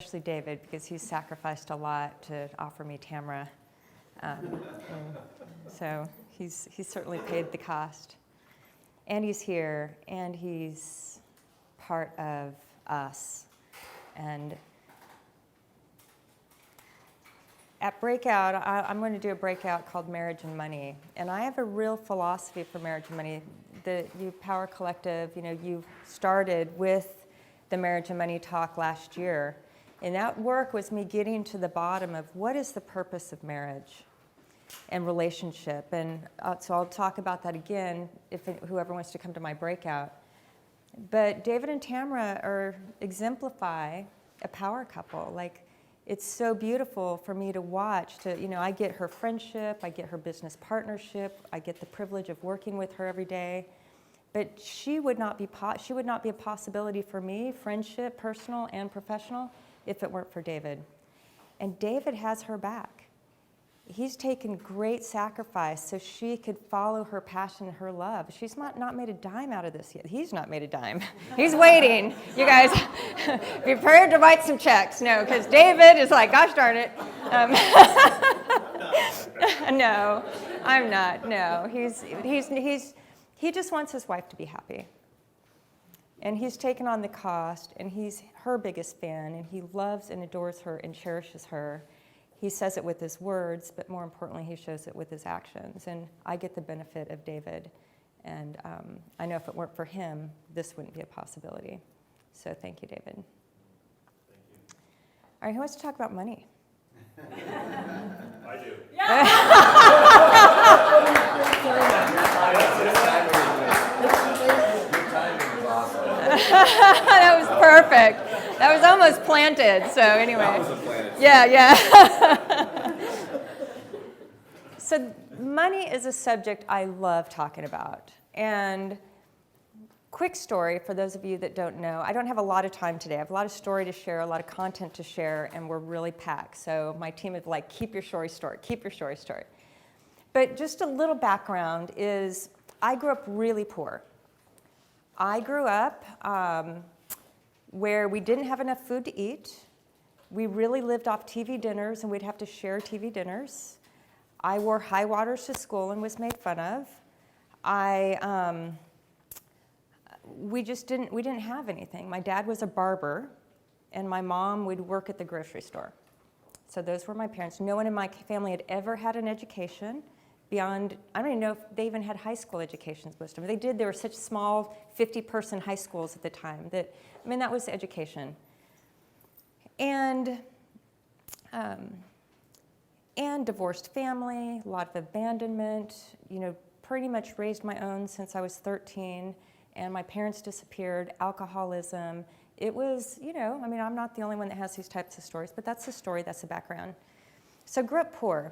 Especially David, because he's sacrificed a lot to offer me Tamara. And so he's certainly paid the cost. And he's here, and he's part of us. And at Breakout, I'm going to do a breakout called Marriage and Money. And I have a real philosophy for Marriage and Money. You Power Collective, you started with the Marriage and Money talk last year. And that work was me getting to the bottom of what is the purpose of marriage and relationship. And so I'll talk about that again if whoever wants to come to my breakout. But David and Tamara exemplify a power couple. Like, it's so beautiful for me to watch. I get her friendship, I get her business partnership, I get the privilege of working with her every day. But she would not be a possibility for me, friendship, personal and professional, if it weren't for David. And David has her back. He's taken great sacrifice so she could follow her passion and her love. She's not made a dime out of this yet. He's not made a dime. He's waiting. You guys, be prepared to write some checks. No, because David is like, gosh darn it. No, I'm not. No, he just wants his wife to be happy. And he's taken on the cost, and he's her biggest fan, and he loves and adores her and cherishes her. He says it with his words, but more importantly, he shows it with his actions. And I get the benefit of David. And I know if it weren't for him, this wouldn't be a possibility. So thank you, David. Thank you. All right, who wants to talk about money? I do. That was perfect. That was almost planted. So anyway. That was a planted. Yeah. So money is a subject I love talking about. And quick story for those of you that don't know. I don't have a lot of time today. I have a lot of story to share, a lot of content to share, and we're really packed. So my team is like, keep your story short, keep your story short. But just a little background is I grew up really poor. I grew up where we didn't have enough food to eat. We really lived off TV dinners, and we'd have to share TV dinners. I wore high waters to school and was made fun of. We didn't have anything. My dad was a barber, and my mom would work at the grocery store. So those were my parents. No one in my family had ever had an education beyond, I don't even know if they even had high school educations, most of them. They did. They were such small 50-person high schools at the time that was education. And divorced family, a lot of abandonment, pretty much raised my own since I was 13, and my parents disappeared, alcoholism. It was, I'm not the only one that has these types of stories, but that's the story, that's the background. So grew up poor.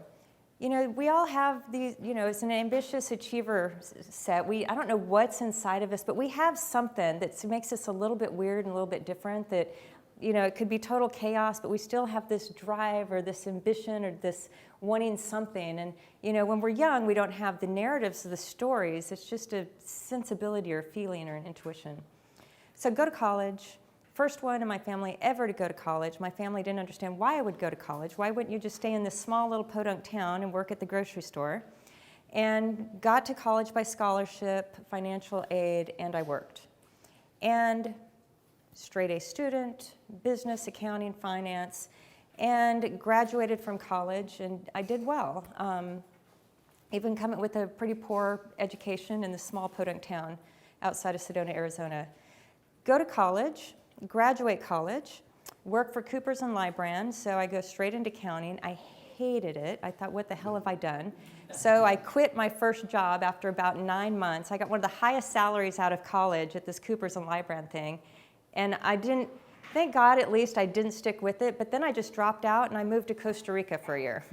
We all have these, it's an ambitious achiever set. I don't know what's inside of us, but we have something that makes us a little bit weird and a little bit different that, it could be total chaos, but we still have this drive or this ambition or this wanting something. And, when we're young, we don't have the narratives of the stories. It's just a sensibility or a feeling or an intuition. So go to college. First one in my family ever to go to college. My family didn't understand why I would go to college. Why wouldn't you just stay in this small little podunk town and work at the grocery store? And got to college by scholarship, financial aid, and I worked. And straight A student, business, accounting, finance, and graduated from college, and I did well. Even coming with a pretty poor education in this small podunk town outside of Sedona, Arizona. Go to college, graduate college, work for Coopers & Lybrand, so I go straight into accounting. I hated it. I thought, what the hell have I done? So I quit my first job after about 9 months. I got one of the highest salaries out of college at this Coopers & Lybrand thing. And thank God at least I didn't stick with it, but then I just dropped out and I moved to Costa Rica for a year.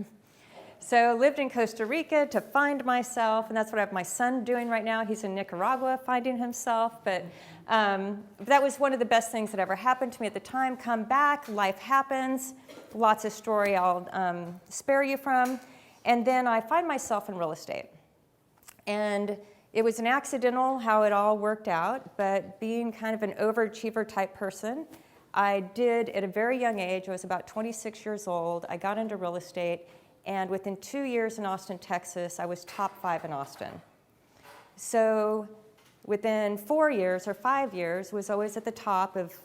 So lived in Costa Rica to find myself, and that's what I have my son doing right now. He's in Nicaragua finding himself, but that was one of the best things that ever happened to me at the time. Come back, life happens, lots of story I'll spare you from, and then I find myself in real estate. And it was an accidental how it all worked out, but being kind of an overachiever type person, I did at a very young age. I was about 26 years old. I got into real estate, and within 2 years in Austin, Texas, I was top 5 in Austin. So within 4 years or 5 years, was always at the top of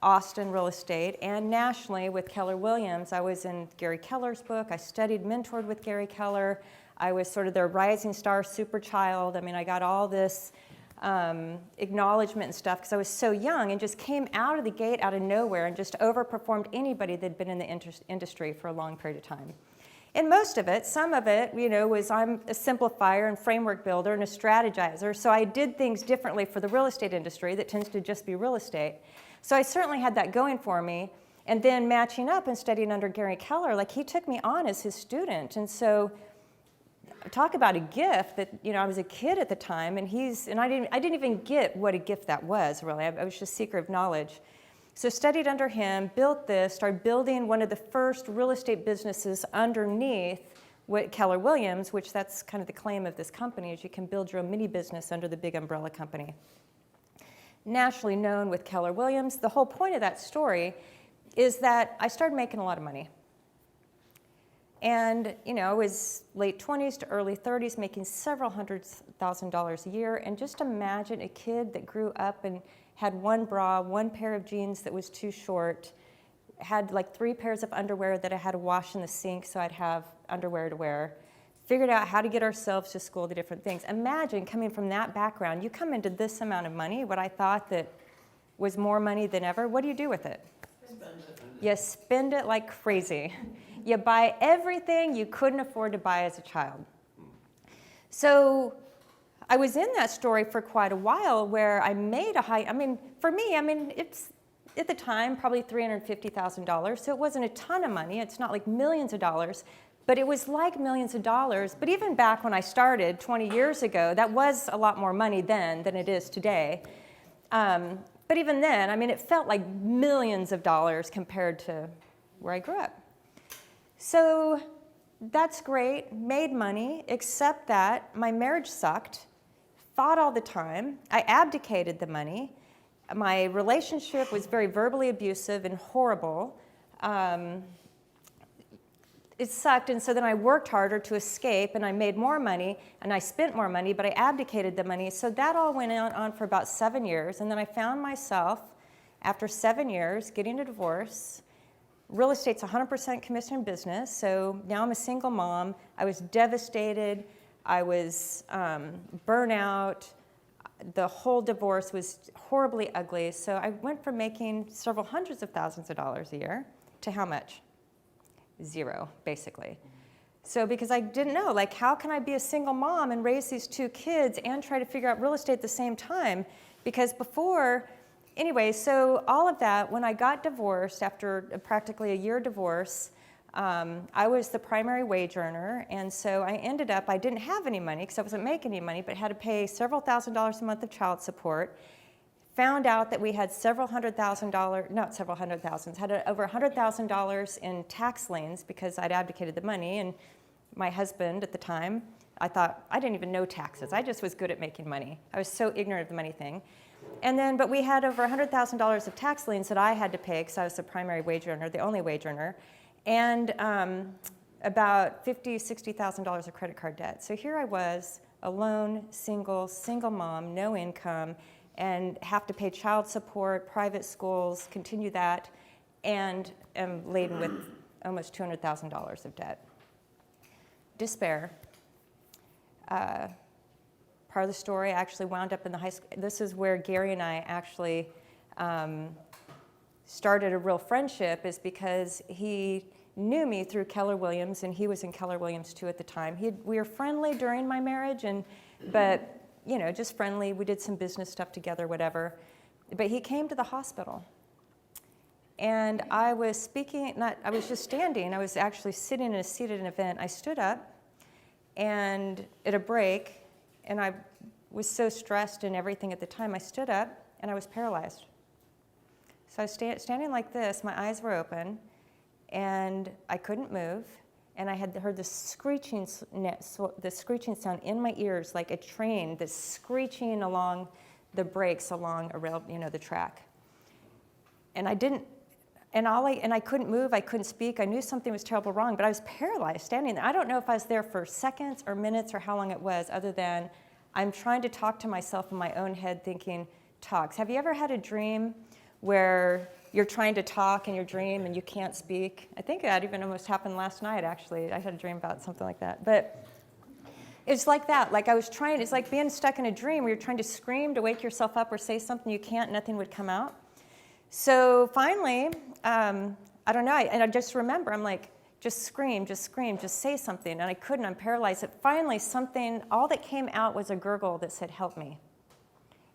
Austin real estate, and nationally with Keller Williams. I was in Gary Keller's book. I studied, mentored with Gary Keller. I was sort of their rising star super child. I mean, I got all this acknowledgement and stuff because I was so young and just came out of the gate out of nowhere and just overperformed anybody that'd been in the industry for a long period of time. And most of it, some of it, was I'm a simplifier and framework builder and a strategizer. So I did things differently for the real estate industry that tends to just be real estate. So I certainly had that going for me. And then matching up and studying under Gary Keller, like he took me on as his student. And so talk about a gift that, I was a kid at the time, and I didn't even get what a gift that was, really. I was just seeker of knowledge. So studied under him, built this, started building one of the first real estate businesses underneath Keller Williams, which that's kind of the claim of this company, is you can build your own mini business under the big umbrella company. Nationally known with Keller Williams. The whole point of that story is that I started making a lot of money. And, I was late 20s to early 30s, making several $100,000 a year. And just imagine a kid that grew up and had one bra, one pair of jeans that was too short, had like 3 pairs of underwear that I had to wash in the sink so I'd have underwear to wear, figured out how to get ourselves to school, the different things. Imagine coming from that background. You come into this amount of money, what I thought that was more money than ever. What do you do with it? Spend it. You spend it like crazy. You buy everything you couldn't afford to buy as a child. So I was in that story for quite a while where I made for me, it's at the time probably $350,000. So it wasn't a ton of money. It's not like millions of dollars. But it was like millions of dollars. But even back when I started 20 years ago, that was a lot more money then than it is today. But even then, it felt like millions of dollars compared to where I grew up. So that's great, made money, except that my marriage sucked, fought all the time. I abdicated the money. My relationship was very verbally abusive and horrible. It sucked, and so then I worked harder to escape, and I made more money, and I spent more money, but I abdicated the money. So that all went on for about 7 years, and then I found myself, after 7 years, getting a divorce. Real estate's 100% commission business, so now I'm a single mom. I was devastated. I was burnout. The whole divorce was horribly ugly, so I went from making several hundreds of thousands of dollars a year to how much? 0, basically. So because I didn't know, how can I be a single mom and raise these 2 kids and try to figure out real estate at the same time? Because anyway, so all of that, when I got divorced, after practically a year divorce, I was the primary wage earner, and so I didn't have any money because I wasn't making any money, but had to pay several $1,000s a month of child support. Found out that we had had over $100,000 in tax liens because I'd abdicated the money, and my husband at the time, I thought, I didn't even know taxes. I just was good at making money. I was so ignorant of the money thing. But we had over $100,000 of tax liens that I had to pay because I was the primary wage earner, the only wage earner, and about $50,000, $60,000 of credit card debt. So here I was, alone, single mom, no income, and have to pay child support, private schools, continue that, and am laden with almost $200,000 of debt. Despair. Part of the story, I actually wound up in the high school. This is where Gary and I actually started a real friendship, is because he knew me through Keller Williams, and he was in Keller Williams too at the time. We were friendly during my marriage, but just friendly. We did some business stuff together, whatever. But he came to the hospital. And I was I was just standing. I was actually sitting in a seat at an event. I stood up and at a break, and I was so stressed and everything at the time, I stood up and I was paralyzed. So I was standing like this, my eyes were open, and I couldn't move. And I had heard the screeching sound in my ears, like a train that's screeching along the brakes along a rail, the track. I didn't, and I couldn't move, I couldn't speak, I knew something was terrible wrong, but I was paralyzed standing there. I don't know if I was there for seconds or minutes or how long it was, other than I'm trying to talk to myself in my own head thinking, talks. Have you ever had a dream where you're trying to talk in your dream and you can't speak? I think that even almost happened last night, actually. I had a dream about something like that. But it's like that. Like it's like being stuck in a dream where you're trying to scream to wake yourself up or say something you can't, nothing would come out. So finally, I don't know, and I just remember, I'm like, just scream, just say something. And I couldn't, I'm paralyzed. And finally, all that came out was a gurgle that said, help me.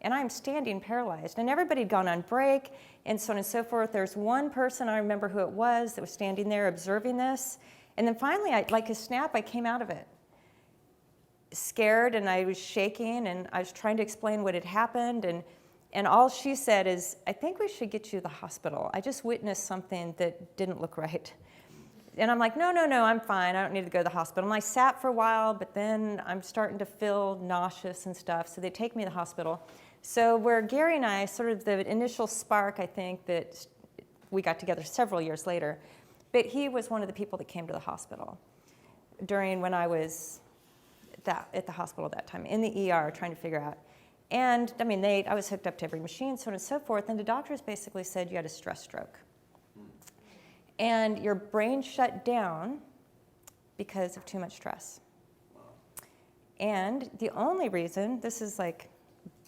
And I'm standing paralyzed. And everybody had gone on break, and so on and so forth. There's one person, I remember who it was, that was standing there observing this. And then finally, like a snap, I came out of it. Scared, and I was shaking, and I was trying to explain what had happened. And all she said is, I think we should get you to the hospital. I just witnessed something that didn't look right. And I'm like, no, I'm fine. I don't need to go to the hospital. And I sat for a while, but then I'm starting to feel nauseous and stuff. So they take me to the hospital. So where Gary and I, sort of the initial spark, I think, that we got together several years later, but he was one of the people that came to the hospital during when I was at the hospital at that time, in the ER, trying to figure out. And I mean, I was hooked up to every machine, so on and so forth, and the doctors basically said you had a stress stroke. And your brain shut down because of too much stress. And the only reason, this is like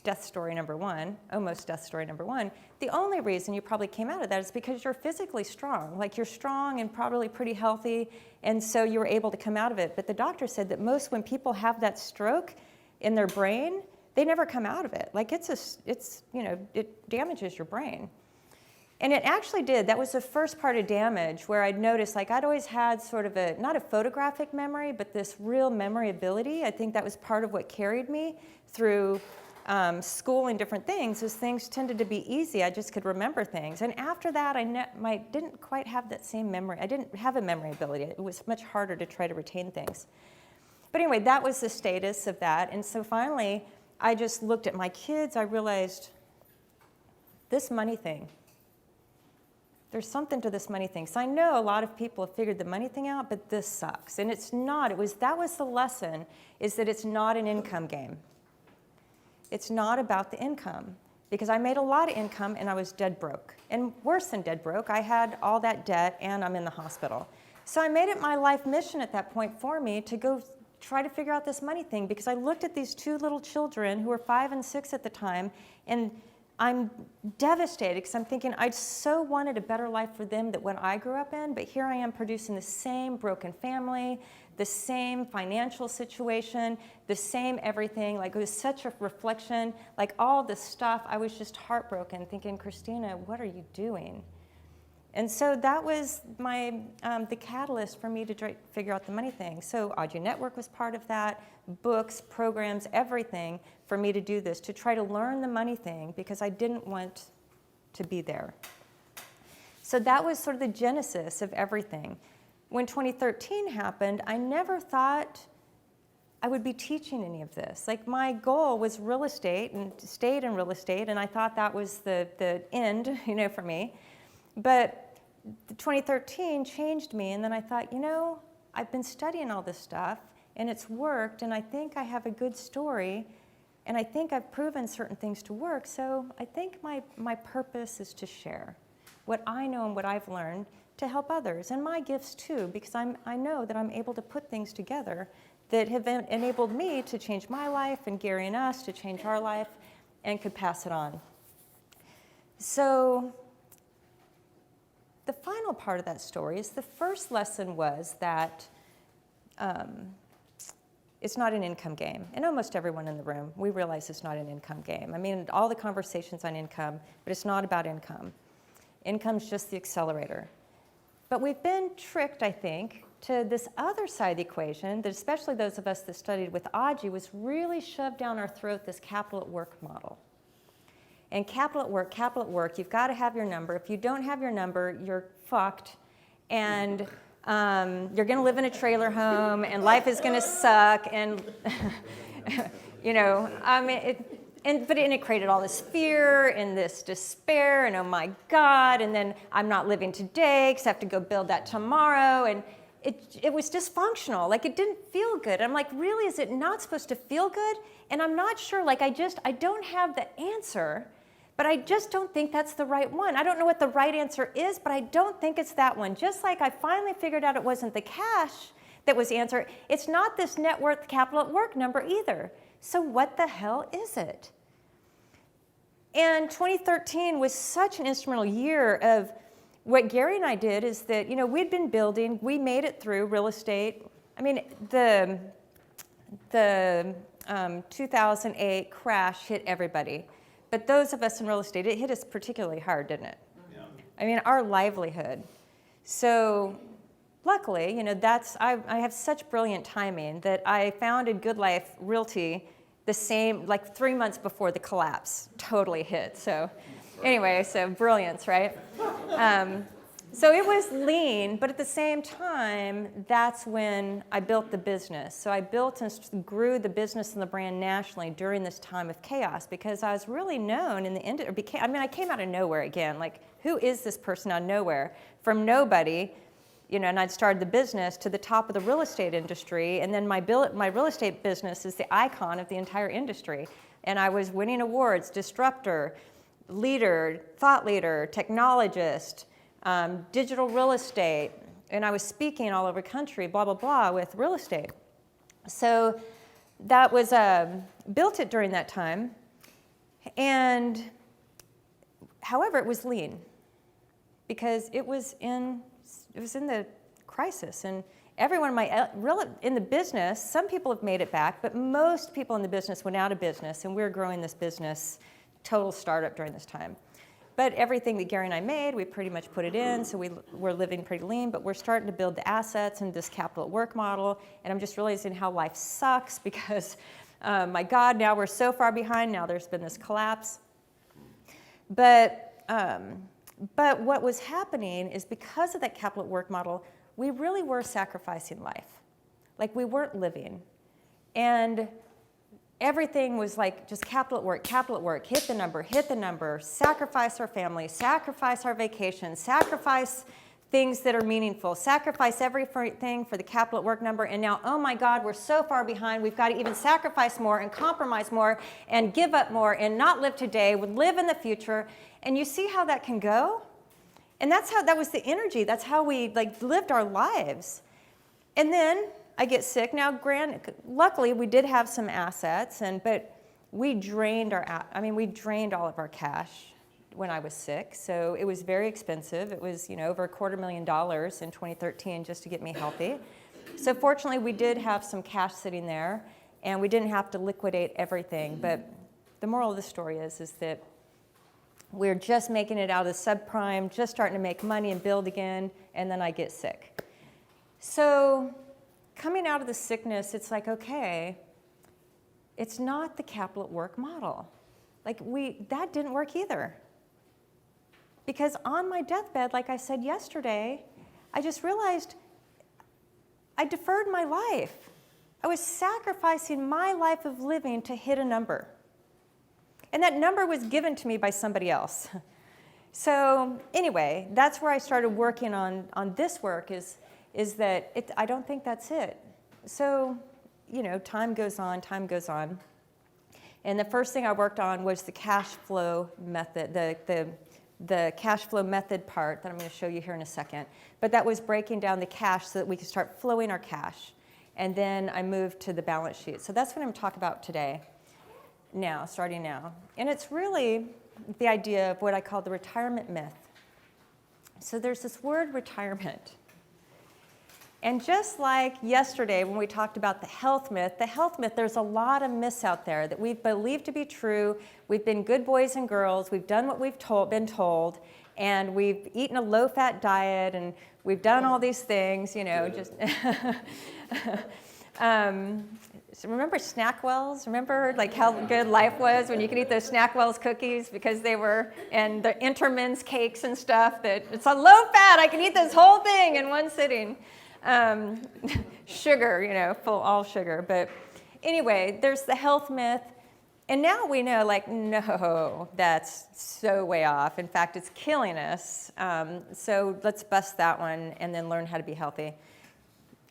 death story number one, almost death story number one, the only reason you probably came out of that is because you're physically strong. Like you're strong and probably pretty healthy, and so you were able to come out of it. But the doctor said that when people have that stroke in their brain, they never come out of it. Like it damages your brain. And it actually did. That was the first part of damage where I'd noticed, like I'd always had sort of not a photographic memory, but this real memory ability. I think that was part of what carried me through school and different things. Those things tended to be easy. I just could remember things. And after that, I didn't quite have that same memory. I didn't have a memory ability. It was much harder to try to retain things. But anyway, that was the status of that. And so finally, I just looked at my kids. I realized this money thing. There's something to this money thing. So I know a lot of people have figured the money thing out, but this sucks. And it's not. That was the lesson, is that it's not an income game. It's not about the income, because I made a lot of income and I was dead broke. And worse than dead broke, I had all that debt and I'm in the hospital. So I made it my life mission at that point for me to go try to figure out this money thing, because I looked at these two little children who were 5 and 6 at the time, and I'm devastated because I'm thinking I so wanted a better life for them than what I grew up in, but here I am producing the same broken family, the same financial situation, the same everything. Like it was such a reflection, like all this stuff. I was just heartbroken thinking, Christina, what are you doing? And so that was the catalyst for me to figure out the money thing. So Audrey Network was part of that, books, programs, everything for me to do this, to try to learn the money thing, because I didn't want to be there. So that was sort of the genesis of everything. When 2013 happened, I never thought I would be teaching any of this. Like my goal was real estate and stayed in real estate, and I thought that was the end, for me. But 2013 changed me, and then I thought, I've been studying all this stuff, and it's worked, and I think I have a good story, and I think I've proven certain things to work, so I think my purpose is to share what I know and what I've learned to help others, and my gifts too, because I know that I'm able to put things together that have enabled me to change my life, and Gary and us to change our life, and could pass it on. So the final part of that story is the first lesson was that it's not an income game. And almost everyone in the room, we realize it's not an income game. I mean, all the conversations on income, but it's not about income. Income's just the accelerator. But we've been tricked, I think, to this other side of the equation, that especially those of us that studied with Audrey, was really shoved down our throat, this capital at work model. And capital at work, you've got to have your number. If you don't have your number, you're fucked. And you're going to live in a trailer home, and life is going to suck. And, And it created all this fear and this despair and oh my God, and then I'm not living today because I have to go build that tomorrow. And it was dysfunctional. Like it didn't feel good. I'm like, really, is it not supposed to feel good? And I'm not sure, like I don't have the answer, but I just don't think that's the right one. I don't know what the right answer is, but I don't think it's that one. Just like I finally figured out it wasn't the cash that was the answer, it's not this net worth capital at work number either. So what the hell is it? And 2013 was such an instrumental year of what Gary and I did is that, we'd been building, we made it through real estate. I mean, the 2008 crash hit everybody. But those of us in real estate, it hit us particularly hard, didn't it? Yeah. I mean, our livelihood. So luckily, I have such brilliant timing that I founded Good Life Realty the same, like 3 months before the collapse totally hit. So anyway, so brilliance, right? So it was lean, but at the same time, that's when I built the business. So I built and grew the business and the brand nationally during this time of chaos because I was really known in the industry. I came out of nowhere again. Like, who is this person out of nowhere? From nobody, and I'd started the business to the top of the real estate industry. And then my real estate business is the icon of the entire industry. And I was winning awards, disruptor, leader, thought leader, technologist, digital real estate, and I was speaking all over the country, blah, blah, blah, with real estate. So that was, built it during that time, and however, it was lean because it was in the crisis, and everyone in the business, some people have made it back, but most people in the business went out of business, and we're growing this business, total startup during this time. But everything that Gary and I made, we pretty much put it in, so we're living pretty lean, but we're starting to build the assets and this capital at work model, and I'm just realizing how life sucks because, my God, now we're so far behind, now there's been this collapse. But what was happening is because of that capital at work model, we really were sacrificing life. Like we weren't living. And everything was like just capital at work, hit the number, sacrifice our family, sacrifice our vacation, sacrifice things that are meaningful, sacrifice everything for the capital at work number, and now, oh my God, we're so far behind, we've got to even sacrifice more and compromise more and give up more and not live today, live in the future. And you see how that can go? And that was the energy, that's how we lived our lives. And then I get sick. Now, luckily, we did have some assets, but we drained all of our cash when I was sick. So it was very expensive. It was, over $250,000 in 2013 just to get me healthy. So fortunately, we did have some cash sitting there, and we didn't have to liquidate everything. But the moral of the story is that we're just making it out of subprime, just starting to make money and build again, and then I get sick. So coming out of the sickness, it's like, okay, it's not the capital at work model. That didn't work either. Because on my deathbed, like I said yesterday, I just realized I deferred my life. I was sacrificing my life of living to hit a number. And that number was given to me by somebody else. So anyway, that's where I started working on this work is that I don't think that's it. So, time goes on. And the first thing I worked on was the cash flow method, the cash flow method part that I'm going to show you here in a second. But that was breaking down the cash so that we could start flowing our cash. And then I moved to the balance sheet. So that's what I'm going to talk about today, starting now. And it's really the idea of what I call the retirement myth. So there's this word retirement. And just like yesterday when we talked about the health myth, there's a lot of myths out there that we've believed to be true. We've been good boys and girls. We've done what we've been told. And we've eaten a low-fat diet. And we've done all these things, just... So remember Snackwells? Remember how good life was when you could eat those Snackwells cookies because they were, and the Intermins cakes and stuff, that it's a low fat, I can eat this whole thing in one sitting. Sugar, all sugar. But anyway, there's the health myth. And now we know, like, no, that's so way off. In fact, it's killing us. So let's bust that one and then learn how to be healthy.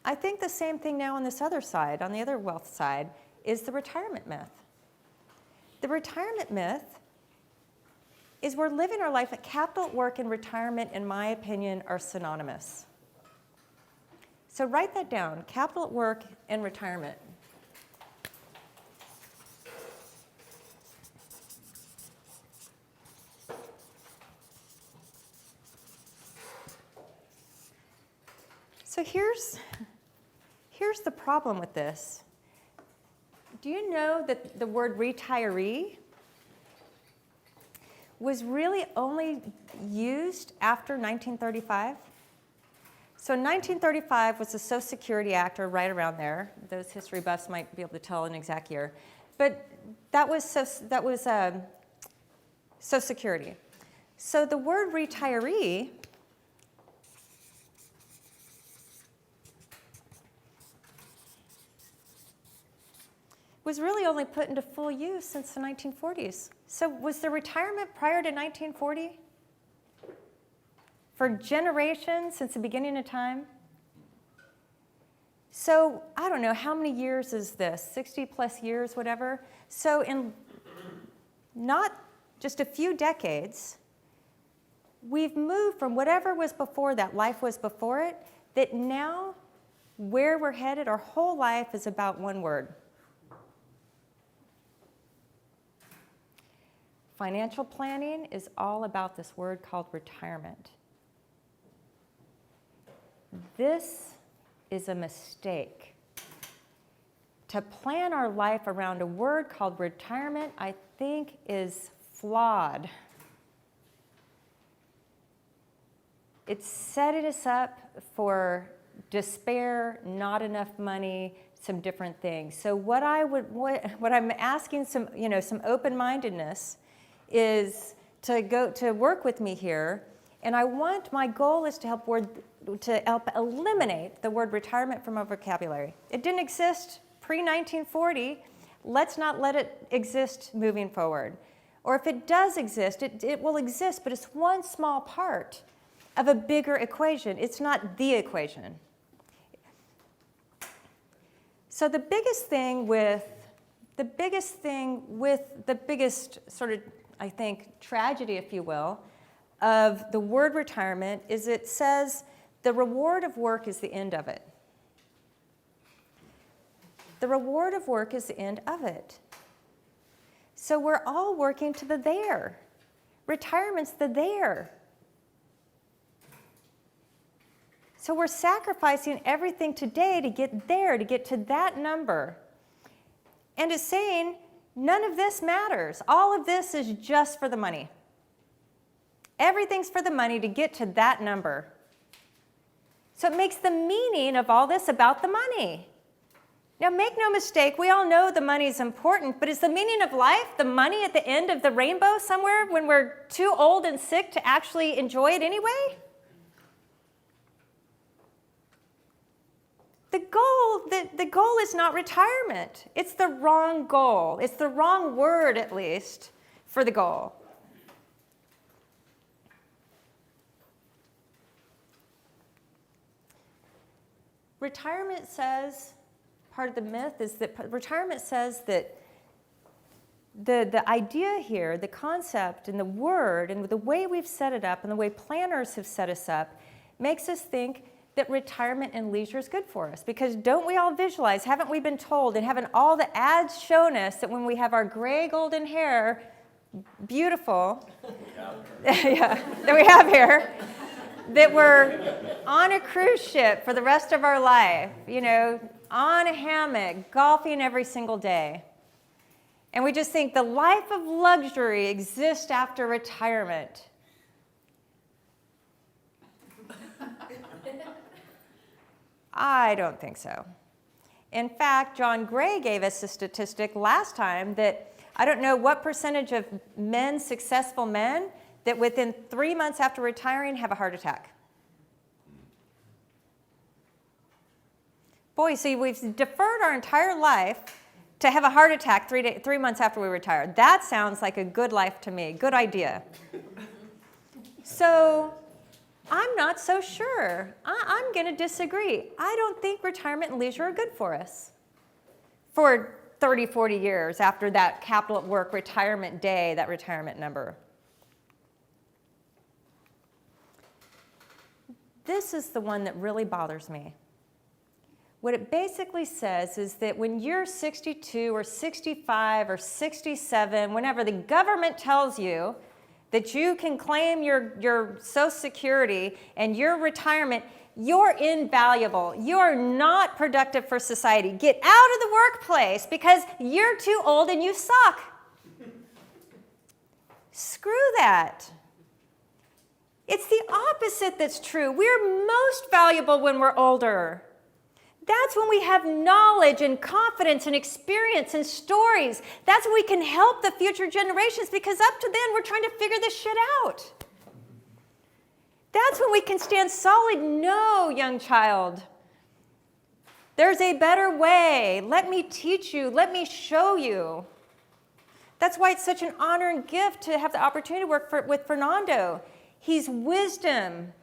I think the same thing now on this other side, on the other wealth side, is the retirement myth. The retirement myth is we're living our life. Capital at work and retirement, in my opinion, are synonymous. So write that down, capital at work and retirement. So here's the problem with this. Do you know that the word retiree was really only used after 1935? So 1935 was the Social Security Act, or right around there. Those history buffs might be able to tell an exact year. But that was Social Security. So the word retiree was really only put into full use since the 1940s. So was there retirement prior to 1940? For generations, since the beginning of time? So I don't know, how many years is this? 60 plus years, whatever? So in not just a few decades, we've moved from whatever was before that, life was before it, that now where we're headed, our whole life is about one word. Financial planning is all about this word called retirement. This is a mistake. To plan our life around a word called retirement, I think, is flawed. It's setting us up for despair, not enough money, some different things. So what I'm asking some open-mindedness is to work with me here, and my goal is to help eliminate the word retirement from our vocabulary. It didn't exist pre-1940. Let's not let it exist moving forward. Or if it does exist, it will exist, but it's one small part of a bigger equation. It's not the equation. So the biggest sort of, I think, tragedy, if you will, of the word retirement is it says the reward of work is the end of it. The reward of work is the end of it. So we're all working to the there. Retirement's the there. So we're sacrificing everything today to get there, to get to that number. And it's saying, none of this matters. All of this is just for the money. Everything's for the money to get to that number. So it makes the meaning of all this about the money. Now, make no mistake, we all know the money is important, but is the meaning of life the money at the end of the rainbow somewhere when we're too old and sick to actually enjoy it anyway? The goal is not retirement. It's the wrong goal. It's the wrong word, at least, for the goal. Retirement says, part of the myth is that retirement says that the idea here, the concept and the word and the way we've set it up and the way planners have set us up makes us think that retirement and leisure is good for us. Because don't we all visualize, haven't we been told, and haven't all the ads shown us that when we have our gray golden hair, beautiful, yeah, that we have here, that we're on a cruise ship for the rest of our life, on a hammock, golfing every single day. And we just think the life of luxury exists after retirement. I don't think so. In fact, John Gray gave us a statistic last time that I don't know what percentage of men, successful men, that within 3 months after retiring have a heart attack. Boy, see, we've deferred our entire life to have a heart attack 3 months after we retire. That sounds like a good life to me, good idea. So I'm not so sure. I'm going to disagree. I don't think retirement and leisure are good for us for 30, 40 years after that capital at work retirement day, that retirement number. This is the one that really bothers me. What it basically says is that when you're 62 or 65 or 67, whenever the government tells you that you can claim your Social Security and your retirement, you're invaluable. You're not productive for society. Get out of the workplace because you're too old and you suck. Screw that. It's the opposite that's true. We're most valuable when we're older. That's when we have knowledge and confidence and experience and stories. That's when we can help the future generations, because up to then we're trying to figure this shit out. That's when we can stand solid. No, young child. There's a better way. Let me teach you. Let me show you. That's why it's such an honor and gift to have the opportunity to work with Fernando. He's wisdom.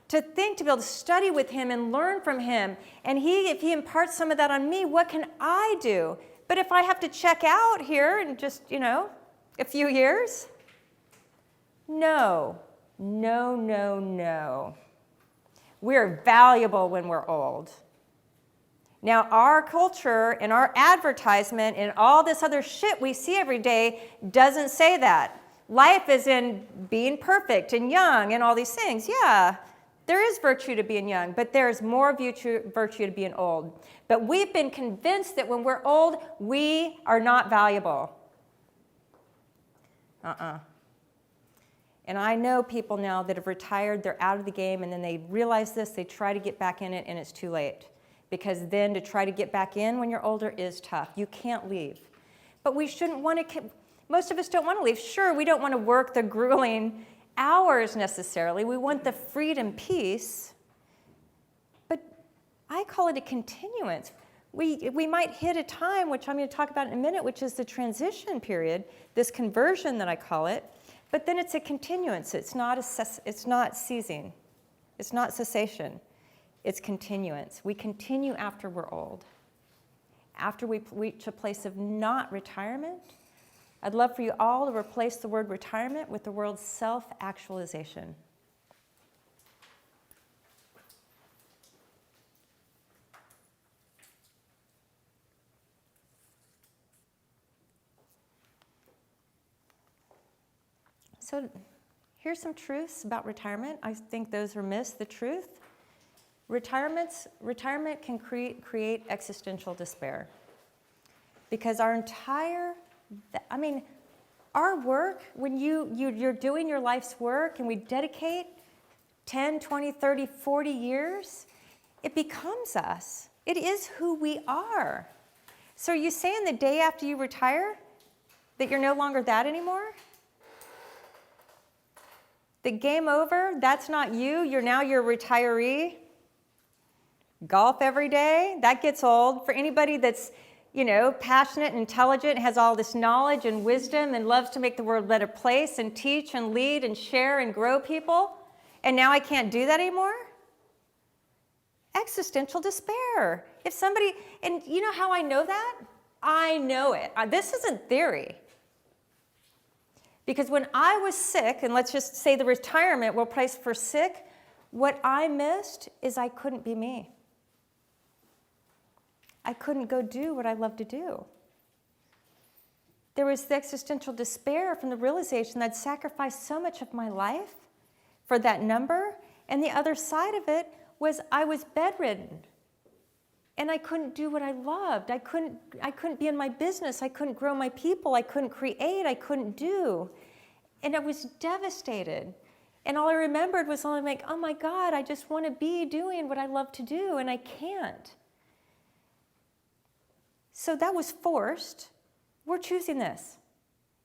To think, to be able to study with him and learn from him. And if he imparts some of that on me, what can I do? But if I have to check out here in just, a few years, no. We're valuable when we're old. Now, our culture and our advertisement and all this other shit we see every day doesn't say that. Life is in being perfect and young and all these things. Yeah. There is virtue to being young, but there's more virtue to being old. But we've been convinced that when we're old, we are not valuable. And I know people now that have retired, they're out of the game, and then they realize this, they try to get back in it, and it's too late. Because then to try to get back in when you're older is tough. You can't leave. But we shouldn't want to, most of us don't want to leave. Sure, we don't want to work the grueling hours necessarily. We want the freedom, peace, but I call it a continuance. We might hit a time, which I'm going to talk about in a minute, which is the transition period, this conversion that I call it, but then it's a continuance. It's not ceasing. It's not cessation. It's continuance. We continue after we're old. After we reach a place of not retirement, I'd love for you all to replace the word retirement with the word self-actualization. So here's some truths about retirement. I think those are missed. The truth, retirement can create existential despair. Because our work, when you're doing your life's work and we dedicate 10, 20, 30, 40 years, it becomes us. It is who we are. So are you saying the day after you retire that you're no longer that anymore? The game over, that's not you, you're a retiree? Golf every day, that gets old. For anybody that's passionate and intelligent, has all this knowledge and wisdom and loves to make the world a better place and teach and lead and share and grow people, and now I can't do that anymore? Existential despair. If somebody, and you know how I know that? I know it. This isn't theory. Because when I was sick, and let's just say the retirement will price for sick, what I missed is I couldn't be me. I couldn't go do what I love to do. There was the existential despair from the realization that I'd sacrificed so much of my life for that number, and the other side of it was I was bedridden. And I couldn't do what I loved. I couldn't be in my business. I couldn't grow my people. I couldn't create. I couldn't do. And I was devastated. And all I remembered was only like, oh my God, I just want to be doing what I love to do, and I can't. So that was forced. We're choosing this.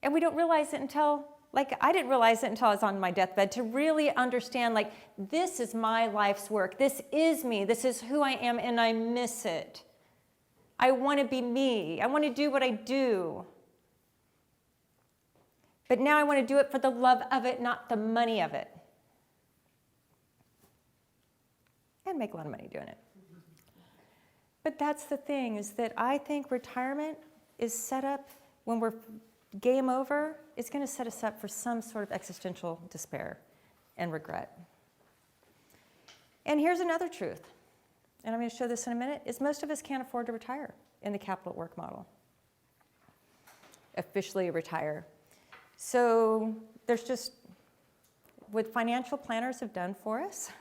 And we don't realize it until, I didn't realize it until I was on my deathbed, to really understand, this is my life's work. This is me. This is who I am, and I miss it. I want to be me. I want to do what I do. But now I want to do it for the love of it, not the money of it. And make a lot of money doing it. But that's the thing, is that I think retirement is set up, when we're game over, it's going to set us up for some sort of existential despair and regret. And here's another truth, and I'm going to show this in a minute, is most of us can't afford to retire in the capital at work model. Officially retire. So there's just, what financial planners have done for us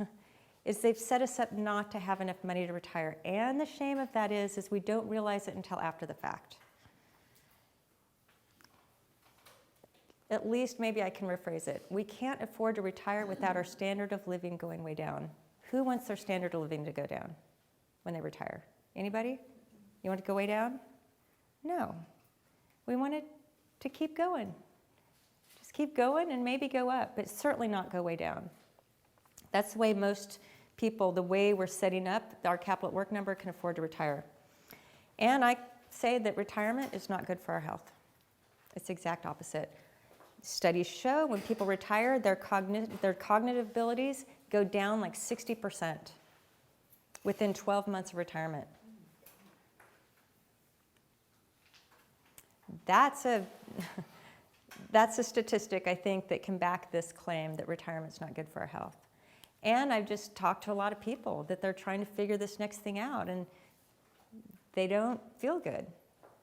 is they've set us up not to have enough money to retire. And the shame of that is we don't realize it until after the fact. At least maybe I can rephrase it. We can't afford to retire without our standard of living going way down. Who wants their standard of living to go down when they retire? Anybody? You want it to go way down? No. We want it to keep going. Just keep going and maybe go up, but certainly not go way down. That's the way most people, the way we're setting up our capital at work number, can afford to retire. And I say that retirement is not good for our health. It's the exact opposite. Studies show when people retire, their cognitive abilities go down like 60% within 12 months of retirement. That's a statistic, I think, that can back this claim that retirement's not good for our health. And I've just talked to a lot of people that they're trying to figure this next thing out, and they don't feel good.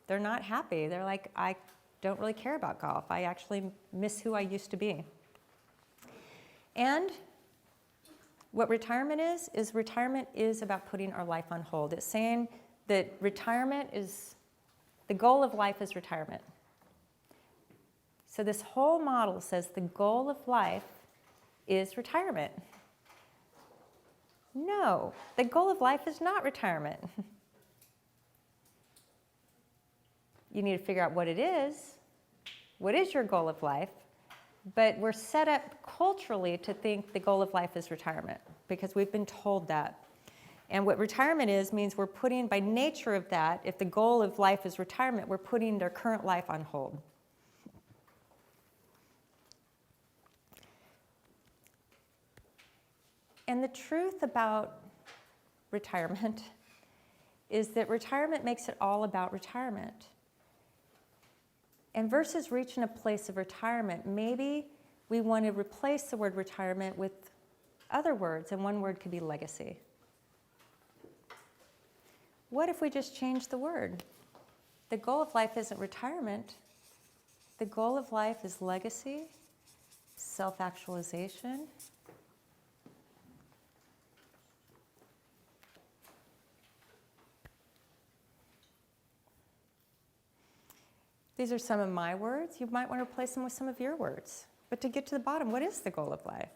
They're not happy. They're like, I don't really care about golf. I actually miss who I used to be. And what retirement is retirement is about putting our life on hold. It's saying that retirement is, the goal of life is retirement. So this whole model says the goal of life is retirement. No, the goal of life is not retirement. You need to figure out what it is. What is your goal of life? But we're set up culturally to think the goal of life is retirement because we've been told that. And what retirement is means we're putting, by nature of that, if the goal of life is retirement, we're putting their current life on hold. And the truth about retirement is that retirement makes it all about retirement. And versus reaching a place of retirement, maybe we want to replace the word retirement with other words, and one word could be legacy. What if we just change the word? The goal of life isn't retirement. The goal of life is legacy, self-actualization. These are some of my words. You might want to replace them with some of your words. But to get to the bottom, what is the goal of life?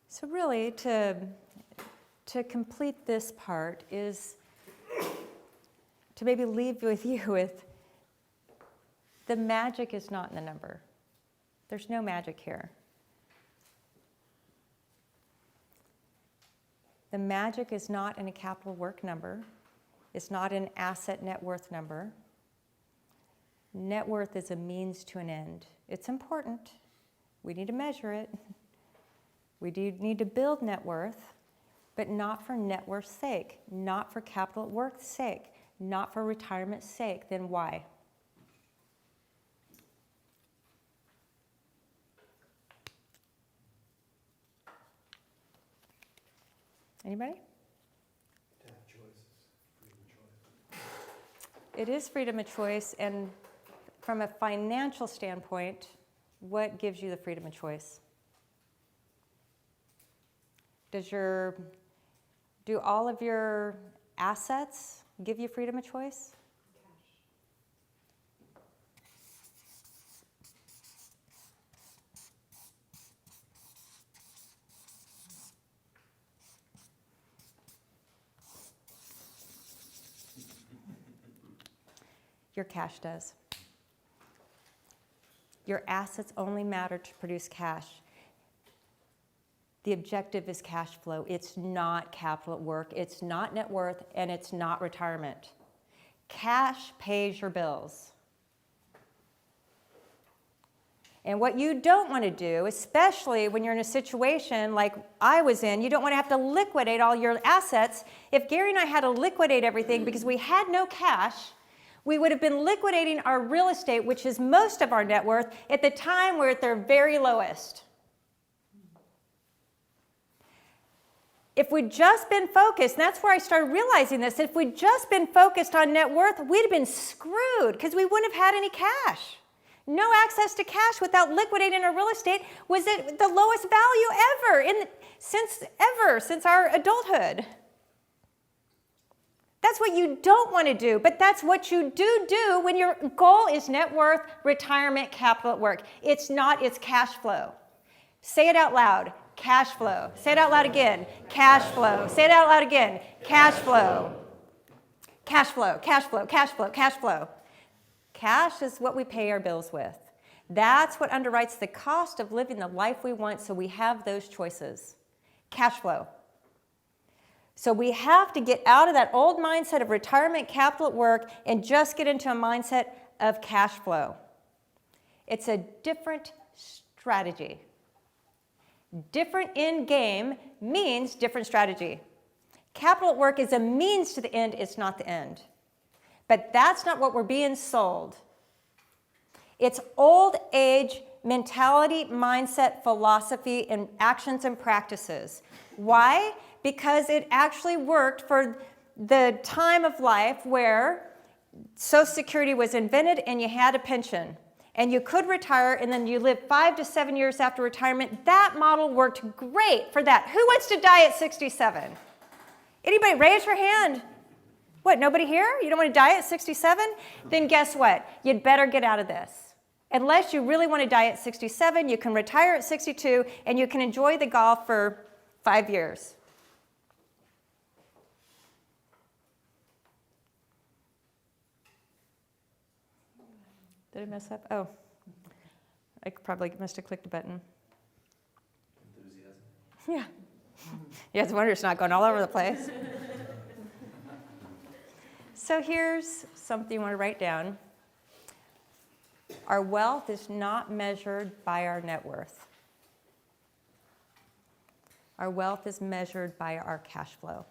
So really, to complete this part is to maybe leave with you with the magic is not in the number. There's no magic here. The magic is not in a capital work number. It's not an asset net worth number. Net worth is a means to an end. It's important. We need to measure it. We do need to build net worth, but not for net worth's sake, not for capital at work's sake, not for retirement's sake. Then why? Anybody? To have choices, freedom of choice. It is freedom of choice, and from a financial standpoint, what gives you the freedom of choice? Do all of your assets give you freedom of choice? Your cash does. Your assets only matter to produce cash. The objective is cash flow. It's not capital at work. It's not net worth, and it's not retirement. Cash pays your bills. And what you don't want to do, especially when you're in a situation like I was in, you don't want to have to liquidate all your assets. If Gary and I had to liquidate everything because we had no cash, we would have been liquidating our real estate, which is most of our net worth, at the time we're at their very lowest. If we'd just been focused, and that's where I started realizing this, if we'd just been focused on net worth, we'd have been screwed because we wouldn't have had any cash. No access to cash without liquidating our real estate was at the lowest value ever since our adulthood. That's what you don't want to do, but that's what you do when your goal is net worth, retirement, capital at work. It's not, it's cash flow. Say it out loud, cash flow. Say it out loud again, cash flow. Say it out loud again, cash flow. Cash flow, cash flow, cash flow, cash flow. Cash is what we pay our bills with. That's what underwrites the cost of living the life we want, so we have those choices. Cash flow. So we have to get out of that old mindset of retirement, capital at work, and just get into a mindset of cash flow. It's a different strategy. Different end game means different strategy. Capital at work is a means to the end, it's not the end. But that's not what we're being sold. It's old age mentality, mindset, philosophy, and actions and practices. Why? Because it actually worked for the time of life where Social Security was invented and you had a pension. And you could retire and then you lived 5 to 7 years after retirement. That model worked great for that. Who wants to die at 67? Anybody raise your hand? What, nobody here? You don't want to die at 67? Then guess what? You'd better get out of this. Unless you really want to die at 67, you can retire at 62 and you can enjoy the golf for 5 years. Did I mess up? Oh, I probably must have clicked a button. Enthusiasm. Yeah. You guys wonder it's not going all over the place. So here's something you want to write down. Our wealth is not measured by our net worth. Our wealth is measured by our cash flow.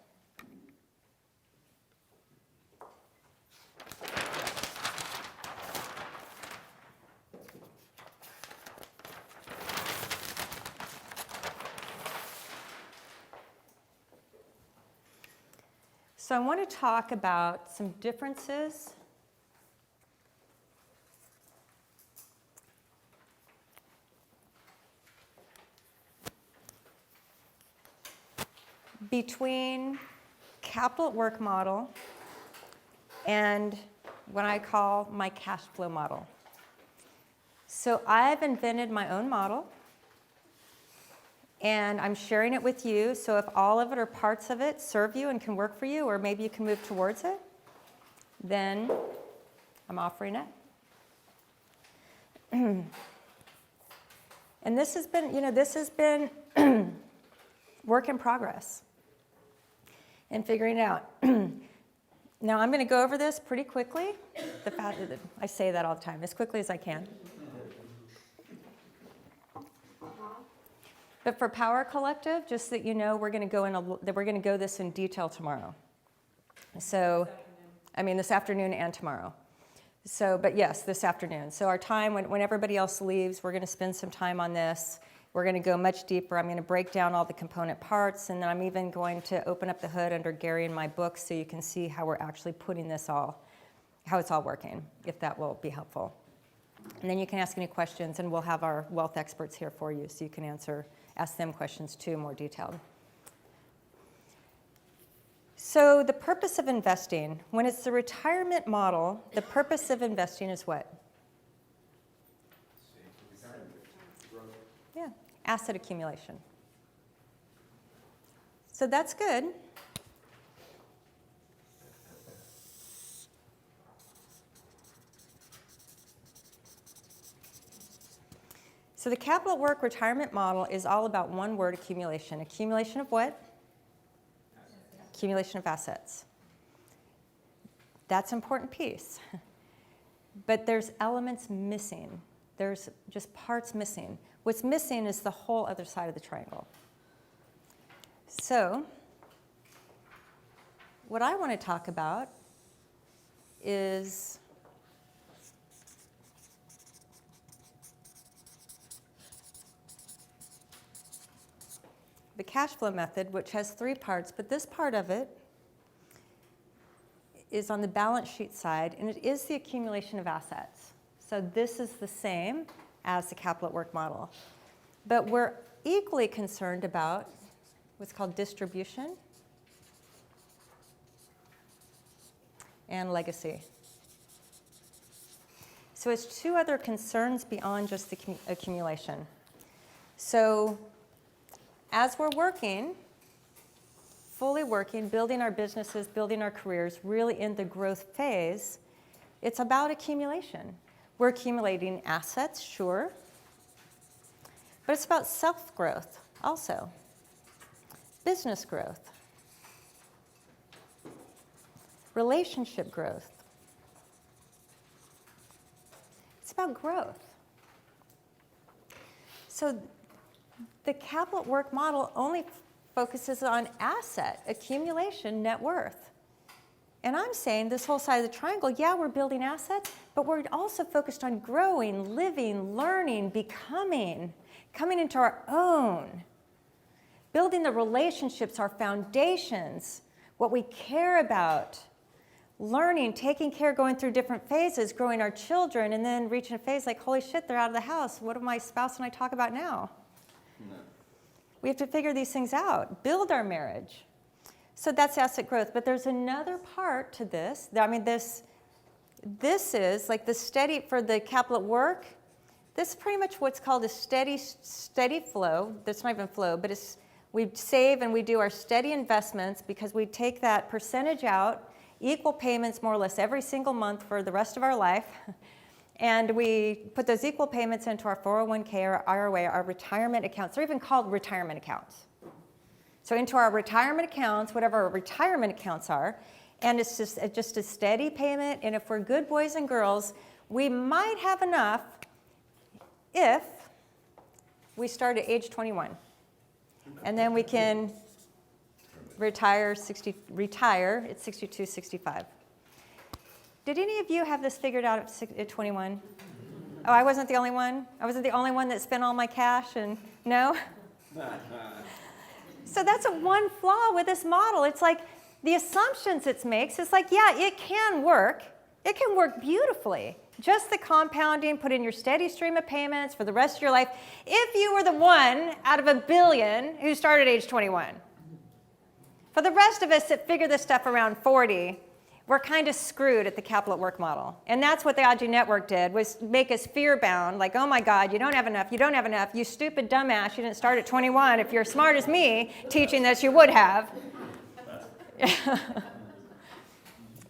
So I want to talk about some differences between capital at work model and what I call my cash flow model. So I've invented my own model, and I'm sharing it with you. So if all of it or parts of it serve you and can work for you, or maybe you can move towards it, then I'm offering it. And this has been, work in progress and figuring it out. Now I'm going to go over this pretty quickly. I say that all the time, as quickly as I can. But for Power Collective, just so that you know, we're going to go this in detail tomorrow. So, this afternoon and tomorrow. So, but yes, this afternoon. So our time, when everybody else leaves, we're going to spend some time on this. We're going to go much deeper. I'm going to break down all the component parts, and then I'm even going to open up the hood under Gary and my book so you can see how we're actually putting this how it's all working, if that will be helpful. And then you can ask any questions, and we'll have our wealth experts here for you so you can ask them questions too, more detailed. So the purpose of investing, when it's the retirement model, the purpose of investing is what? Yeah, asset accumulation. So that's good. So the capital at work retirement model is all about one word, accumulation. Accumulation of what? Accumulation of assets. That's an important piece. But there's elements missing. There's just parts missing. What's missing is the whole other side of the triangle. So what I want to talk about is the cash flow method, which has three parts, but this part of it is on the balance sheet side, and it is the accumulation of assets. So this is the same as the capital at work model. But we're equally concerned about what's called distribution and legacy. So it's two other concerns beyond just the accumulation. So as we're working, fully working, building our businesses, building our careers, really in the growth phase, it's about accumulation. We're accumulating assets, sure, but it's about self-growth also, business growth, relationship growth. It's about growth. So the capital at work model only focuses on asset, accumulation, net worth. And I'm saying this whole side of the triangle, yeah, we're building assets, but we're also focused on growing, living, learning, becoming, coming into our own, building the relationships, our foundations, what we care about, learning, taking care, going through different phases, growing our children, and then reaching a phase like, holy shit, they're out of the house. What do my spouse and I talk about now? We have to figure these things out, build our marriage. So that's asset growth. But there's another part to this. I mean, this is like the steady, for the capital at work, this is pretty much what's called a steady flow. That's not even flow, but it's, we save and we do our steady investments because we take that percentage out, equal payments more or less every single month for the rest of our life. And we put those equal payments into our 401k or IRA, our retirement accounts. They're even called retirement accounts. So into our retirement accounts, whatever our retirement accounts are, and it's just a steady payment. And if we're good boys and girls, we might have enough if we start at age 21. And then we can retire at 62, 65. Did any of you have this figured out at 21? Oh, I wasn't the only one? I wasn't the only one that spent all my cash and no? So that's one flaw with this model. It's like the assumptions it makes, it's like, yeah, it can work. It can work beautifully. Just the compounding, put in your steady stream of payments for the rest of your life. If you were the one out of 1 billion who started at age 21. For the rest of us that figure this stuff around 40, we're kind of screwed at the capital at work model. And that's what the Aji Network did, was make us fear-bound, like, oh my God, you don't have enough, you stupid dumbass, you didn't start at 21. If you're as smart as me, teaching this, you would have.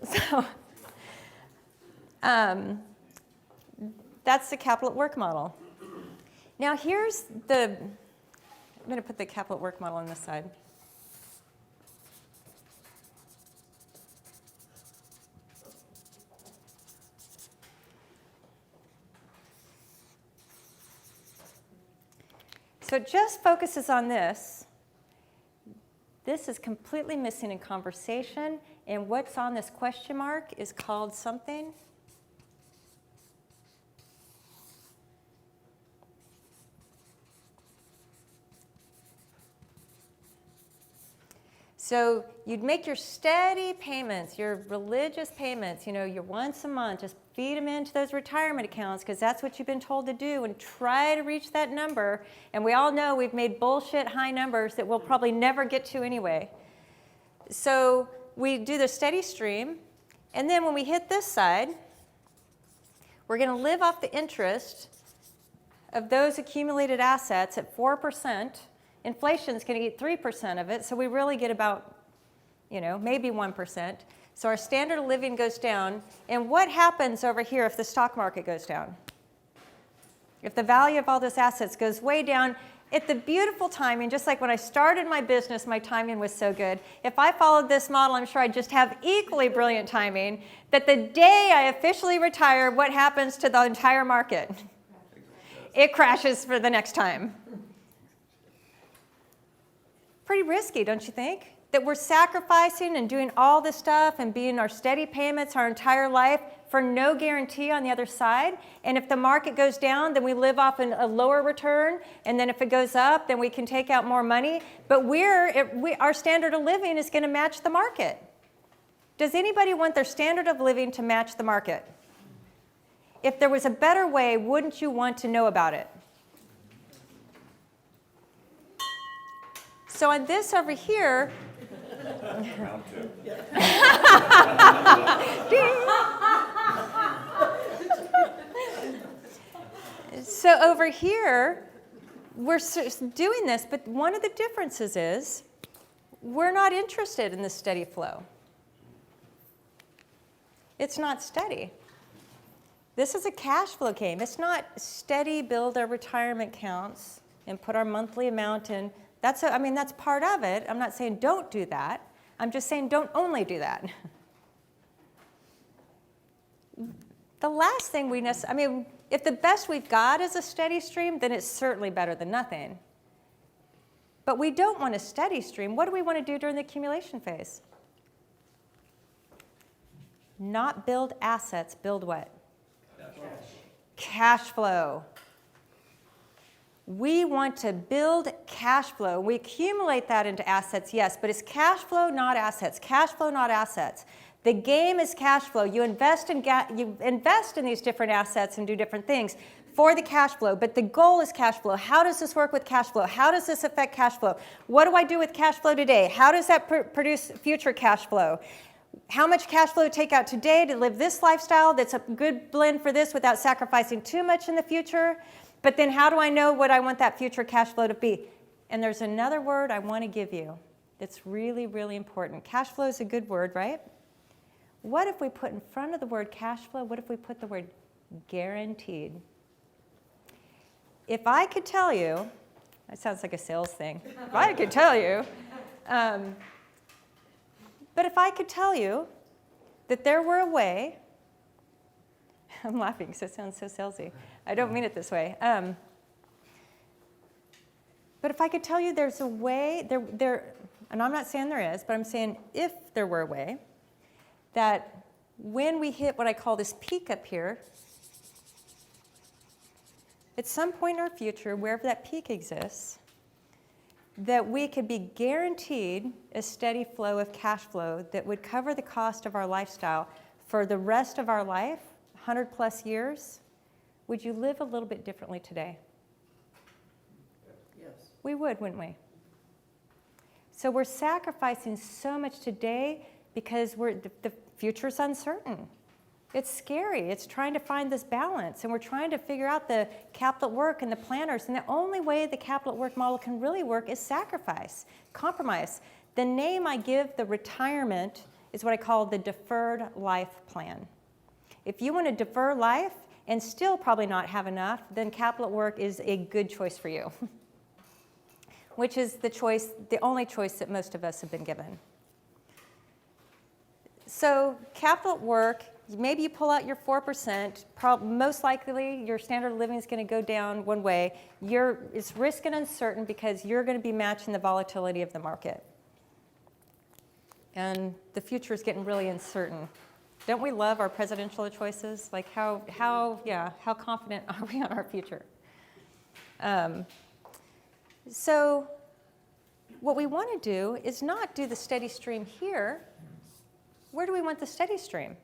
So, that's the capital at work model. Now here's I'm going to put the capital at work model on this side. So it just focuses on this. This is completely missing in conversation, and what's on this question mark is called something. So you'd make your steady payments, your religious payments, your once a month, just feed them into those retirement accounts because that's what you've been told to do and try to reach that number. And we all know we've made bullshit high numbers that we'll probably never get to anyway. So we do the steady stream. And then when we hit this side, we're going to live off the interest of those accumulated assets at 4%. Inflation's going to eat 3% of it, so we really get about, maybe 1%. So our standard of living goes down. And what happens over here if the stock market goes down? If the value of all those assets goes way down, at the beautiful timing, just like when I started my business, my timing was so good. If I followed this model, I'm sure I'd just have equally brilliant timing, that the day I officially retire, what happens to the entire market? It crashes for the next time. Pretty risky, don't you think? That we're sacrificing and doing all this stuff and being our steady payments our entire life for no guarantee on the other side. And if the market goes down, then we live off a lower return. And then if it goes up, then we can take out more money. But our standard of living is going to match the market. Does anybody want their standard of living to match the market? If there was a better way, wouldn't you want to know about it? So on this over here, Round two. so over here, we're doing this, but one of the differences is we're not interested in the steady flow. It's not steady. This is a cash flow game. It's not steady, build our retirement accounts and put our monthly amount in. That's part of it. I'm not saying don't do that. I'm just saying don't only do that. The last thing if the best we've got is a steady stream, then it's certainly better than nothing. But we don't want a steady stream. What do we want to do during the accumulation phase? Not build assets, build what? Cash flow. We want to build cash flow. We accumulate that into assets, yes, but it's cash flow, not assets. Cash flow, not assets. The game is cash flow. You invest in these different assets and do different things for the cash flow, but the goal is cash flow. How does this work with cash flow? How does this affect cash flow? What do I do with cash flow today? How does that produce future cash flow? How much cash flow to take out today to live this lifestyle that's a good blend for this without sacrificing too much in the future? But then how do I know what I want that future cash flow to be? And there's another word I want to give you that's really, really important. Cash flow is a good word, right? What if we put in front of the word cash flow, what if we put the word guaranteed? If I could tell you, that sounds like a sales thing. If I could tell you, but if I could tell you that there were a way, I'm laughing because it sounds so salesy. I don't mean it this way. But if I could tell you there's a way, and I'm not saying there is, but I'm saying if there were a way, that when we hit what I call this peak up here, at some point in our future, wherever that peak exists, that we could be guaranteed a steady flow of cash flow that would cover the cost of our lifestyle for the rest of our life, 100 plus years, would you live a little bit differently today? Yes. We would, wouldn't we? So we're sacrificing so much today because the future's uncertain. It's scary. It's trying to find this balance, and we're trying to figure out the capital at work and the planners, and the only way the capital at work model can really work is sacrifice, compromise. The name I give the retirement is what I call the deferred life plan. If you want to defer life and still probably not have enough, then capital at work is a good choice for you, which is the only choice that most of us have been given. So capital at work, maybe you pull out your 4%, most likely your standard of living is going to go down one way. It's risk and uncertain because you're going to be matching the volatility of the market. And the future is getting really uncertain. Don't we love our presidential choices? Like how confident are we on our future? So what we want to do is not do the steady stream here. Where do we want the steady stream?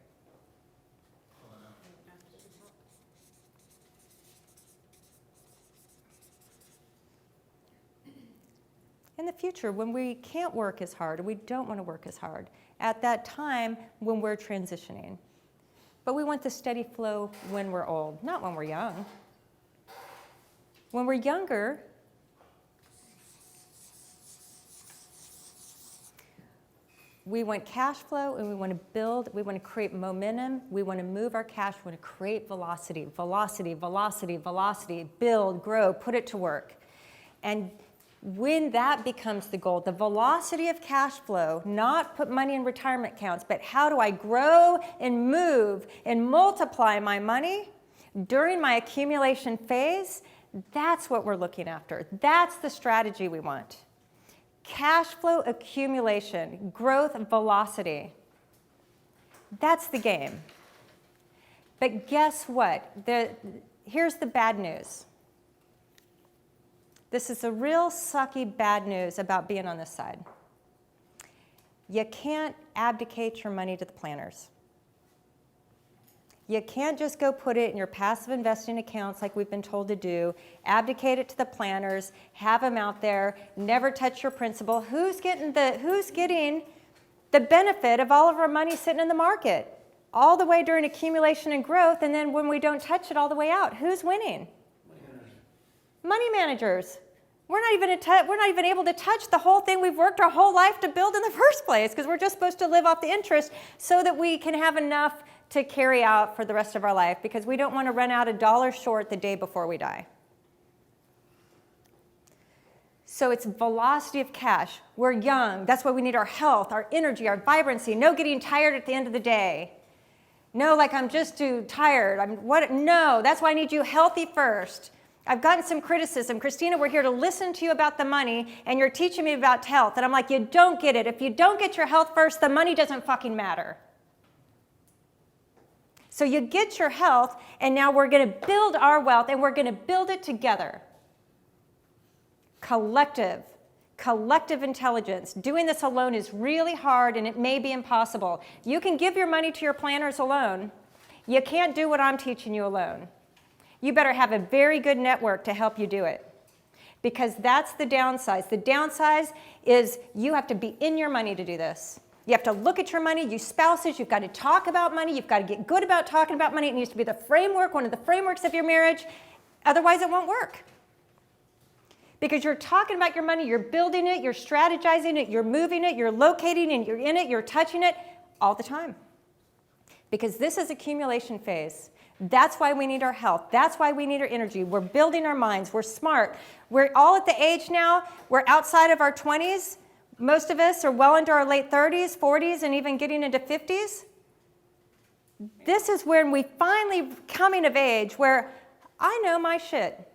In the future, when we can't work as hard, or we don't want to work as hard, at that time when we're transitioning. But we want the steady flow when we're old, not when we're young. When we're younger, We want cash flow, and we want to build, we want to create momentum, we want to move our cash, we want to create velocity, velocity, velocity, velocity, build, grow, put it to work. And when that becomes the goal, the velocity of cash flow, not put money in retirement accounts, but how do I grow and move and multiply my money during my accumulation phase, that's what we're looking after. That's the strategy we want. Cash flow accumulation, growth, velocity. That's the game. But guess what? Here's the bad news. This is the real sucky bad news about being on this side. You can't abdicate your money to the planners. You can't just go put it in your passive investing accounts like we've been told to do, abdicate it to the planners, have them out there, never touch your principal. Who's getting the benefit of all of our money sitting in the market? All the way during accumulation and growth, and then when we don't touch it all the way out, who's winning? Money managers. We're not even able to touch the whole thing we've worked our whole life to build in the first place, because we're just supposed to live off the interest so that we can have enough to carry out for the rest of our life, because we don't want to run out $1 short the day before we die. So it's velocity of cash. We're young. That's why we need our health, our energy, our vibrancy. No getting tired at the end of the day. No, like I'm just too tired. No, that's why I need you healthy first. I've gotten some criticism. Christina, we're here to listen to you about the money, and you're teaching me about health. And I'm like, you don't get it. If you don't get your health first, the money doesn't fucking matter. So you get your health, and now we're going to build our wealth, and we're going to build it together. Collective intelligence. Doing this alone is really hard, and it may be impossible. You can give your money to your planners alone. You can't do what I'm teaching you alone. You better have a very good network to help you do it, because that's the downside. The downside is you have to be in your money to do this. You have to look at your money. You spouses, you've got to talk about money. You've got to get good about talking about money. It needs to be the framework, one of the frameworks of your marriage. Otherwise, it won't work. Because you're talking about your money, you're building it, you're strategizing it, you're moving it, you're locating it, you're in it, you're touching it all the time. Because this is accumulation phase. That's why we need our health. That's why we need our energy. We're building our minds. We're smart. We're all at the age now, we're outside of our 20s. Most of us are well into our late 30s, 40s, and even getting into 50s. This is when we finally coming of age where I know my shit.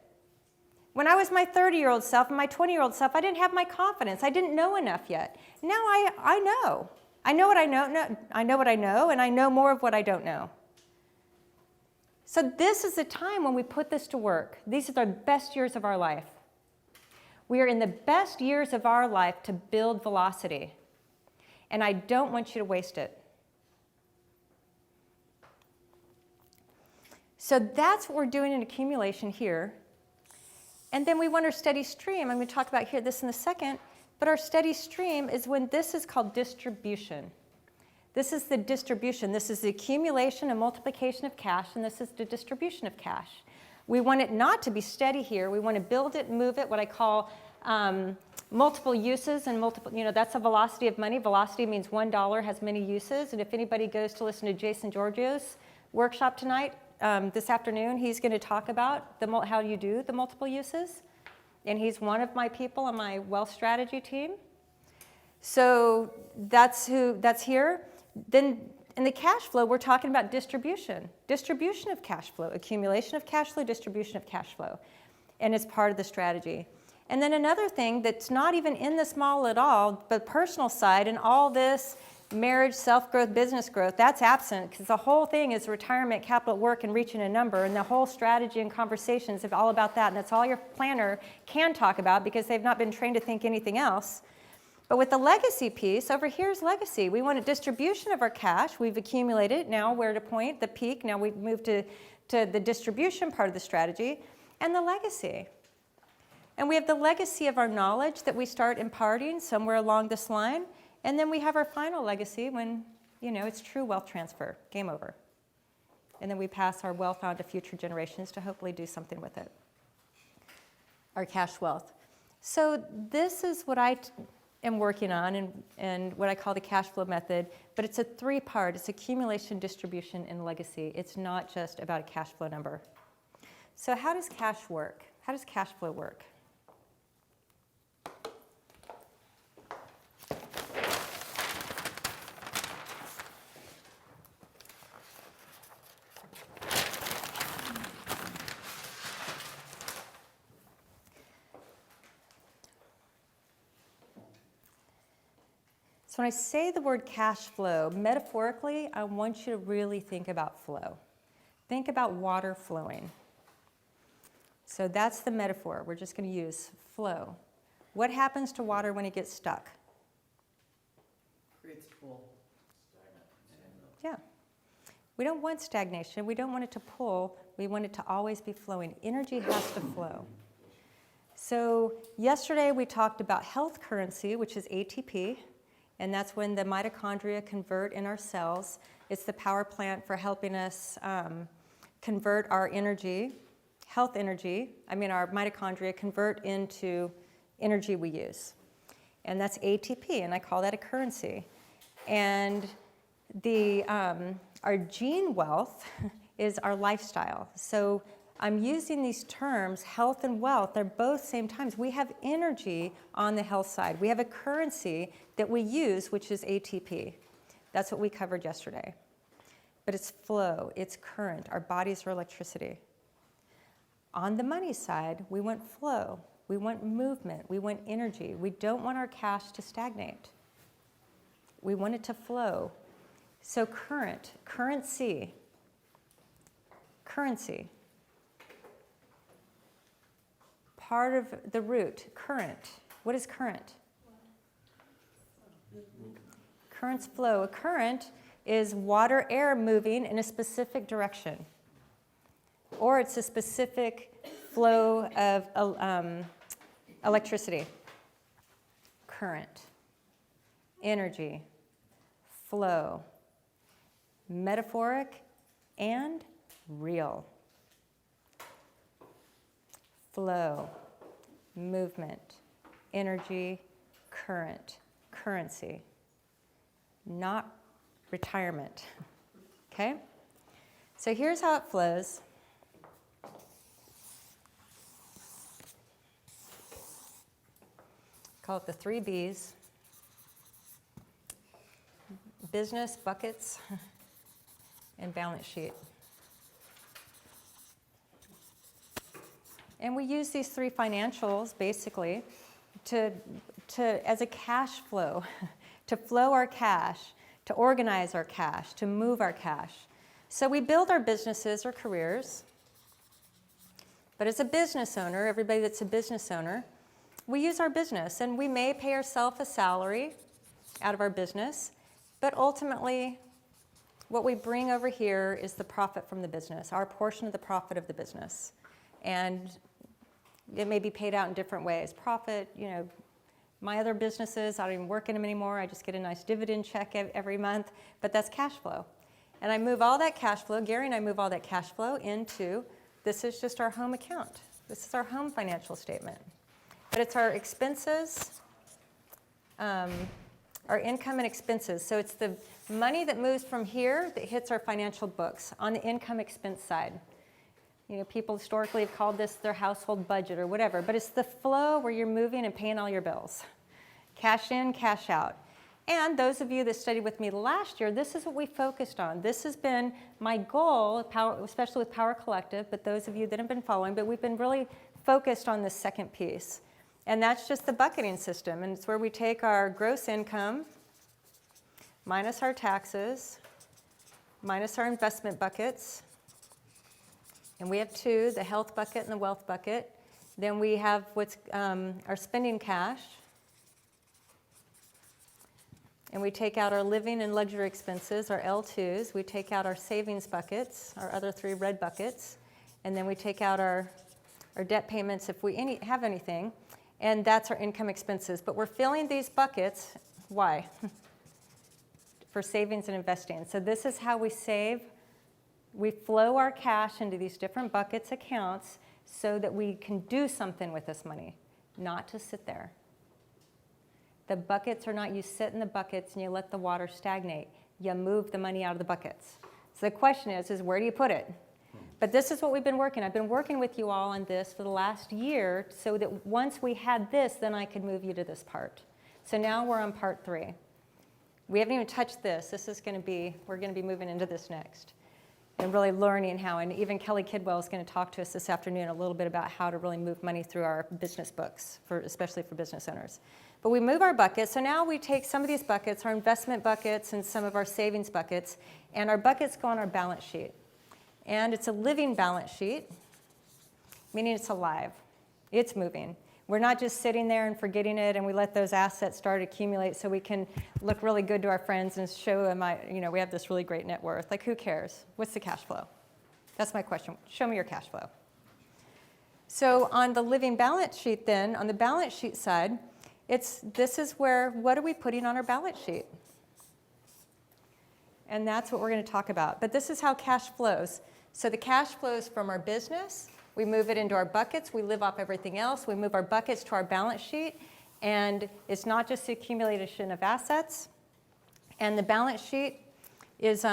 When I was my 30-year-old self and my 20-year-old self, I didn't have my confidence. I didn't know enough yet. Now I know. I know what I know. No, I know what I know, and I know more of what I don't know. So this is the time when we put this to work. These are the best years of our life. We are in the best years of our life to build velocity, and I don't want you to waste it. So that's what we're doing in accumulation here. And then we want our steady stream. I'm going to talk about this in a second, but our steady stream is when this is called distribution. This is the distribution. This is the accumulation and multiplication of cash, and this is the distribution of cash. We want it not to be steady here. We want to build it, move it, what I call multiple uses and multiple, that's a velocity of money. Velocity means $1 has many uses. And if anybody goes to listen to Jason Giorgio's workshop tonight, this afternoon, he's going to talk about how you do the multiple uses. And he's one of my people on my wealth strategy team. So that's here. Then in the cash flow, we're talking about distribution. Distribution of cash flow, accumulation of cash flow, distribution of cash flow. And it's part of the strategy. And then another thing that's not even in this model at all, but personal side and all this marriage, self-growth, business growth, that's absent, because the whole thing is retirement, capital at work, and reaching a number, and the whole strategy and conversations are all about that, and that's all your planner can talk about because they've not been trained to think anything else. But with the legacy piece, over here's legacy. We want a distribution of our cash. We've accumulated. Now we're at a point, the peak. Now we've moved to the distribution part of the strategy, and the legacy. And we have the legacy of our knowledge that we start imparting somewhere along this line. And then we have our final legacy when, it's true wealth transfer, game over. And then we pass our wealth on to future generations to hopefully do something with it. Our cash wealth. So this is what am working on and what I call the cash flow method, but it's a 3-part. It's accumulation, distribution, and legacy. It's not just about a cash flow number. So how does cash work? How does cash flow work? So when I say the word cash flow, metaphorically, I want you to really think about flow. Think about water flowing. So that's the metaphor. We're just going to use flow. What happens to water when it gets stuck? Creates pool. Yeah. We don't want stagnation. We don't want it to pull. We want it to always be flowing. Energy has to flow. So yesterday we talked about health currency, which is ATP. And that's when the mitochondria convert in our cells. It's the power plant for helping us convert our energy, our mitochondria convert into energy we use. And that's ATP, and I call that a currency. And our gene wealth is our lifestyle. So I'm using these terms, health and wealth, they're both same times. We have energy on the health side. We have a currency that we use, which is ATP. That's what we covered yesterday. But it's flow, it's current. Our bodies are electricity. On the money side, we want flow. We want movement. We want energy. We don't want our cash to stagnate. We want it to flow. So currency. Part of the root, current. What is current? Currents flow. A current is water, air moving in a specific direction. Or it's a specific flow of electricity. Current. Energy. Flow. Metaphoric and real. Flow, movement, energy, current, currency, not retirement. Okay? So here's how it flows. Call it the 3 B's. Business, buckets, and balance sheet. And we use these 3 financials basically as a cash flow, to flow our cash, to organize our cash, to move our cash. So we build our businesses or careers. But as a business owner, everybody that's a business owner, we use our business and we may pay ourselves a salary out of our business, but ultimately what we bring over here is the profit from the business, our portion of the profit of the business. And it may be paid out in different ways. Profit, my other businesses, I don't even work in them anymore. I just get a nice dividend check every month, but that's cash flow. And I move all that cash flow, Gary and I move all that cash flow into, this is just our home account. This is our home financial statement. But it's our expenses, our income and expenses. So it's the money that moves from here that hits our financial books on the income expense side. People historically have called this their household budget or whatever, but it's the flow where you're moving and paying all your bills. Cash in, cash out. And those of you that studied with me last year, this is what we focused on. This has been my goal, especially with Power Collective, but those of you that have been following, but we've been really focused on this second piece. And that's just the bucketing system. And it's where we take our gross income, minus our taxes, minus our investment buckets. And we have 2, the health bucket and the wealth bucket. Then we have what's our spending cash. And we take out our living and luxury expenses, our L2s. We take out our savings buckets, our other 3 red buckets. And then we take out our debt payments if we have anything. And that's our income expenses. But we're filling these buckets. Why? For savings and investing. So this is how we save. We flow our cash into these different buckets, accounts, so that we can do something with this money, not to sit there. The buckets are not, you sit in the buckets and you let the water stagnate. You move the money out of the buckets. So the question is where do you put it? But this is what we've been working. I've been working with you all on this for the last year so that once we had this, then I could move you to this part. So now we're on part 3. We haven't even touched this. This is going to be, we're going to be moving into this next and really learning how, and even Kelly Kidwell is going to talk to us this afternoon a little bit about how to really move money through our business books, especially for business owners. But we move our buckets, so now we take some of these buckets, our investment buckets and some of our savings buckets, and our buckets go on our balance sheet. And it's a living balance sheet, meaning it's alive. It's moving. We're not just sitting there and forgetting it, and we let those assets start to accumulate so we can look really good to our friends and show them, we have this really great net worth. Like, who cares? What's the cash flow? That's my question. Show me your cash flow. So on the living balance sheet then, on the balance sheet side, this is where, what are we putting on our balance sheet? And that's what we're going to talk about. But this is how cash flows. So the cash flows from our business. We move it into our buckets. We live off everything else. We move our buckets to our balance sheet. And it's not just the accumulation of assets. And the balance sheet is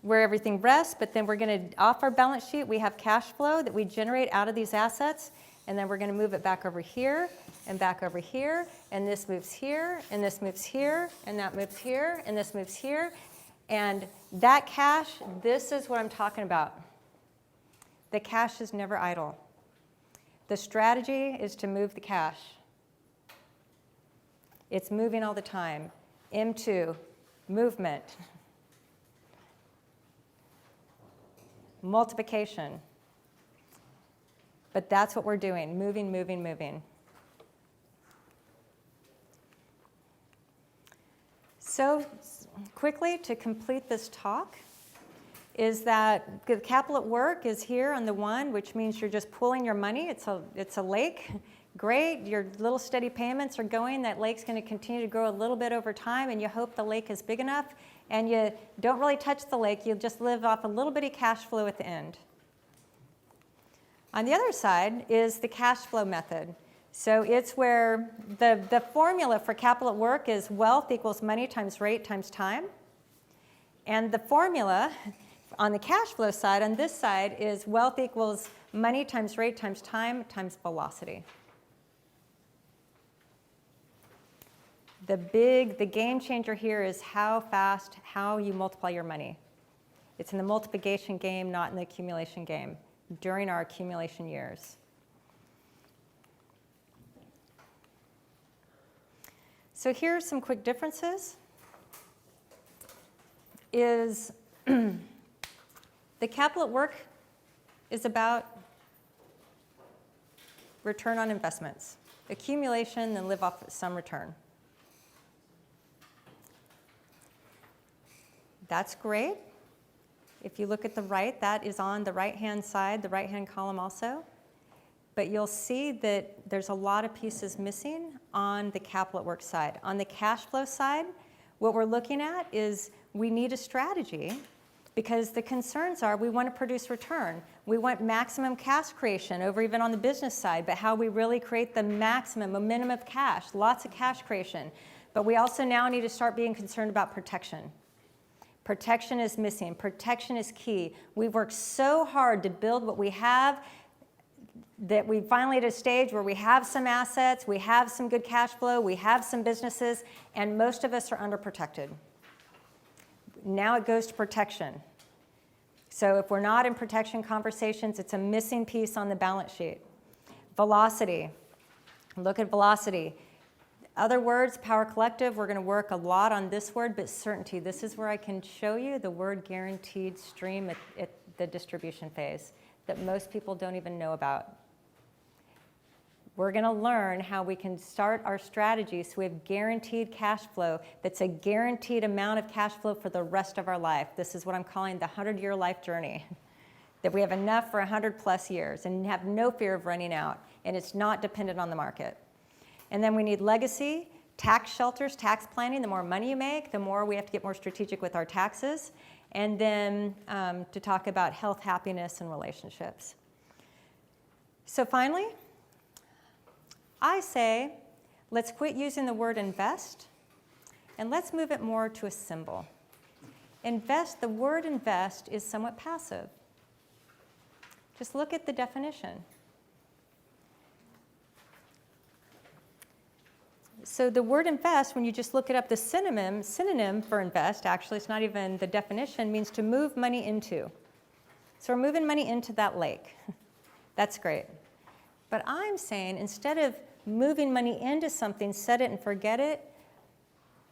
where everything rests. But then we're going to, off our balance sheet, we have cash flow that we generate out of these assets. And then we're going to move it back over here and back over here. And this moves here, and this moves here, and that moves here, and this moves here. And that cash, this is what I'm talking about. The cash is never idle. The strategy is to move the cash. It's moving all the time. M2, movement. Multiplication. But that's what we're doing, moving, moving, moving. So quickly, to complete this talk, is that the capital at work is here on the 1, which means you're just pulling your money. It's a lake. Great, your little steady payments are going. That lake's going to continue to grow a little bit over time, and you hope the lake is big enough, and you don't really touch the lake. You just live off a little bitty cash flow at the end. On the other side is the cash flow method. So it's where the formula for capital at work is wealth equals money times rate times time. And the formula on the cash flow side, on this side, is wealth equals money times rate times time times velocity. The game changer here is how you multiply your money. It's in the multiplication game, not in the accumulation game, during our accumulation years. So here are some quick differences. Is the capital at work is about return on investments. Accumulation, then live off some return. That's great. If you look at the right, that is on the right-hand side, the right-hand column also. But you'll see that there's a lot of pieces missing on the capital at work side. On the cash flow side, what we're looking at is we need a strategy because the concerns are we want to produce return. We want maximum cash creation over even on the business side, but how we really create the maximum, a minimum of cash, lots of cash creation. But we also now need to start being concerned about protection. Protection is missing. Protection is key. We've worked so hard to build what we have that we finally at a stage where we have some assets, we have some good cash flow, we have some businesses, and most of us are underprotected. Now it goes to protection. So if we're not in protection conversations, it's a missing piece on the balance sheet. Velocity. Look at velocity. Other words, Power Collective, we're going to work a lot on this word, but certainty. This is where I can show you the word guaranteed stream at the distribution phase that most people don't even know about. We're going to learn how we can start our strategy so we have guaranteed cash flow that's a guaranteed amount of cash flow for the rest of our life. This is what I'm calling the 100-year life journey, that we have enough for 100 plus years and have no fear of running out, and it's not dependent on the market. And then we need legacy, tax shelters, tax planning. The more money you make, the more we have to get more strategic with our taxes. And then to talk about health, happiness, and relationships. So finally, I say Let's quit using the word invest, and let's move it more to a symbol. Invest, the word invest is somewhat passive. Just look at the definition. So the word invest, when you just look it up, the synonym for invest, actually, it's not even the definition, means to move money into. So we're moving money into that lake. That's great. But I'm saying instead of moving money into something, set it and forget it,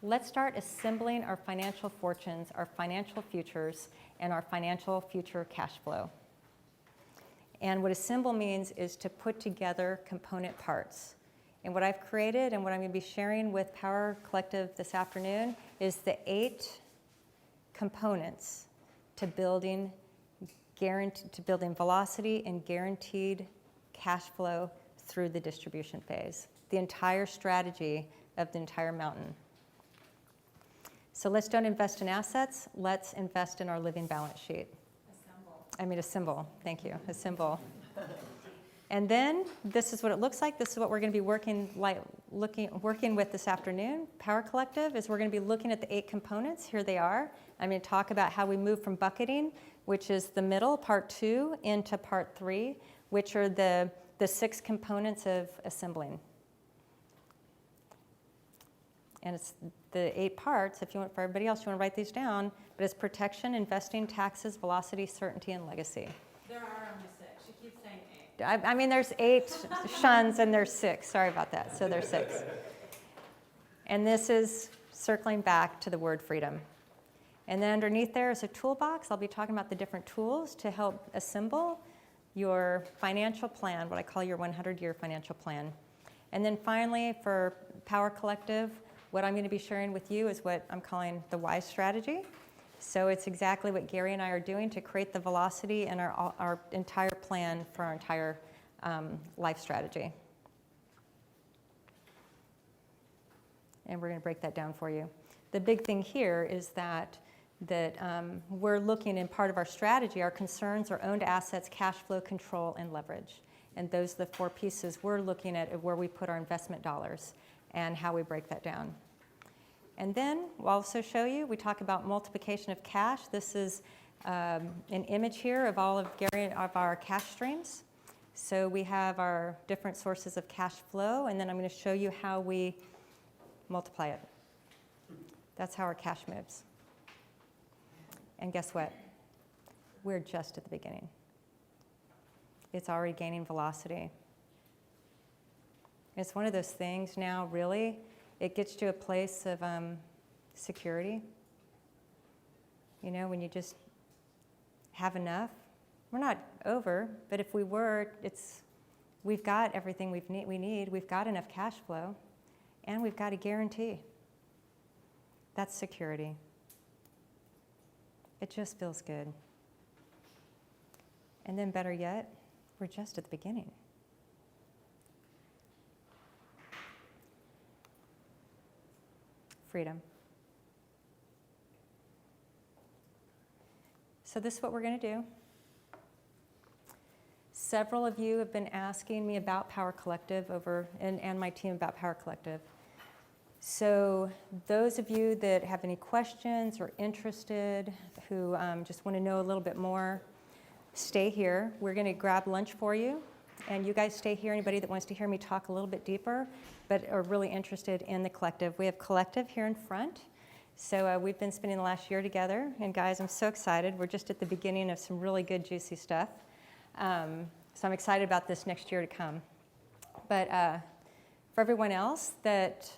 let's start assembling our financial fortunes, our financial futures, and our financial future cash flow. And what assemble means is to put together component parts. And what I've created and what I'm going to be sharing with Power Collective this afternoon is the 8 components to building velocity and guaranteed cash flow through the distribution phase, the entire strategy of the entire mountain. So let's don't invest in assets, let's invest in our living balance sheet. Assemble, thank you, assemble. And then this is what it looks like. This is what we're going to be working with this afternoon. Power Collective is we're going to be looking at the 8 components. Here they are. I'm going to talk about how we move from bucketing, which is the middle, part 2, into part 3, which are the 6 components of assembling. And it's the 8 parts. If you want, for everybody else, you want to write these down. But it's protection, investing, taxes, velocity, certainty, and legacy. There are only 6. She keeps saying 8. I mean, there's 8 shuns and there's 6. Sorry about that. So there's 6. And this is circling back to the word freedom. And then underneath there is a toolbox. I'll be talking about the different tools to help assemble your financial plan, what I call your 100-year financial plan. And then finally, for Power Collective, what I'm going to be sharing with you is what I'm calling the WISE strategy. So it's exactly what Gary and I are doing to create the velocity in our entire plan for our entire life strategy. And we're going to break that down for you. The big thing here is that we're looking in part of our strategy, our concerns are owned assets, cash flow, control, and leverage. And those are the 4 pieces we're looking at where we put our investment dollars and how we break that down. And then we'll also show you, we talk about multiplication of cash. This is an image here of all of our cash streams. So we have our different sources of cash flow, and then I'm going to show you how we multiply it. That's how our cash moves. And guess what? We're just at the beginning. It's already gaining velocity. It's one of those things now, really, it gets to a place of security. You know, when you just have enough. We're not over, but if we were, we've got everything we need. We've got enough cash flow, and we've got a guarantee. That's security. It just feels good. And then better yet, we're just at the beginning. Freedom. So this is what we're going to do. Several of you have been asking me about Power Collective and my team about Power Collective. So those of you that have any questions or interested, who just want to know a little bit more, stay here. We're going to grab lunch for you. And you guys stay here. Anybody that wants to hear me talk a little bit deeper, but are really interested in the collective. We have Collective here in front. So we've been spending the last year together. And guys, I'm so excited. We're just at the beginning of some really good, juicy stuff. So I'm excited about this next year to come. But for everyone else that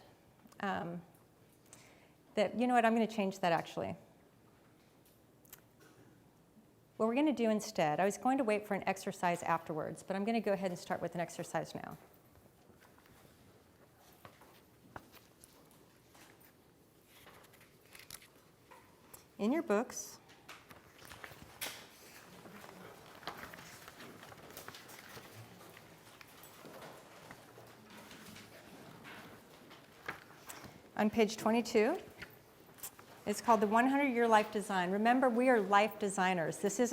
you know what, I'm going to change that actually. What we're going to do instead, I was going to wait for an exercise afterwards, but I'm going to go ahead and start with an exercise now. In your books, on page 22, it's called the 100-Year Life Design. Remember, we are life designers. This isn't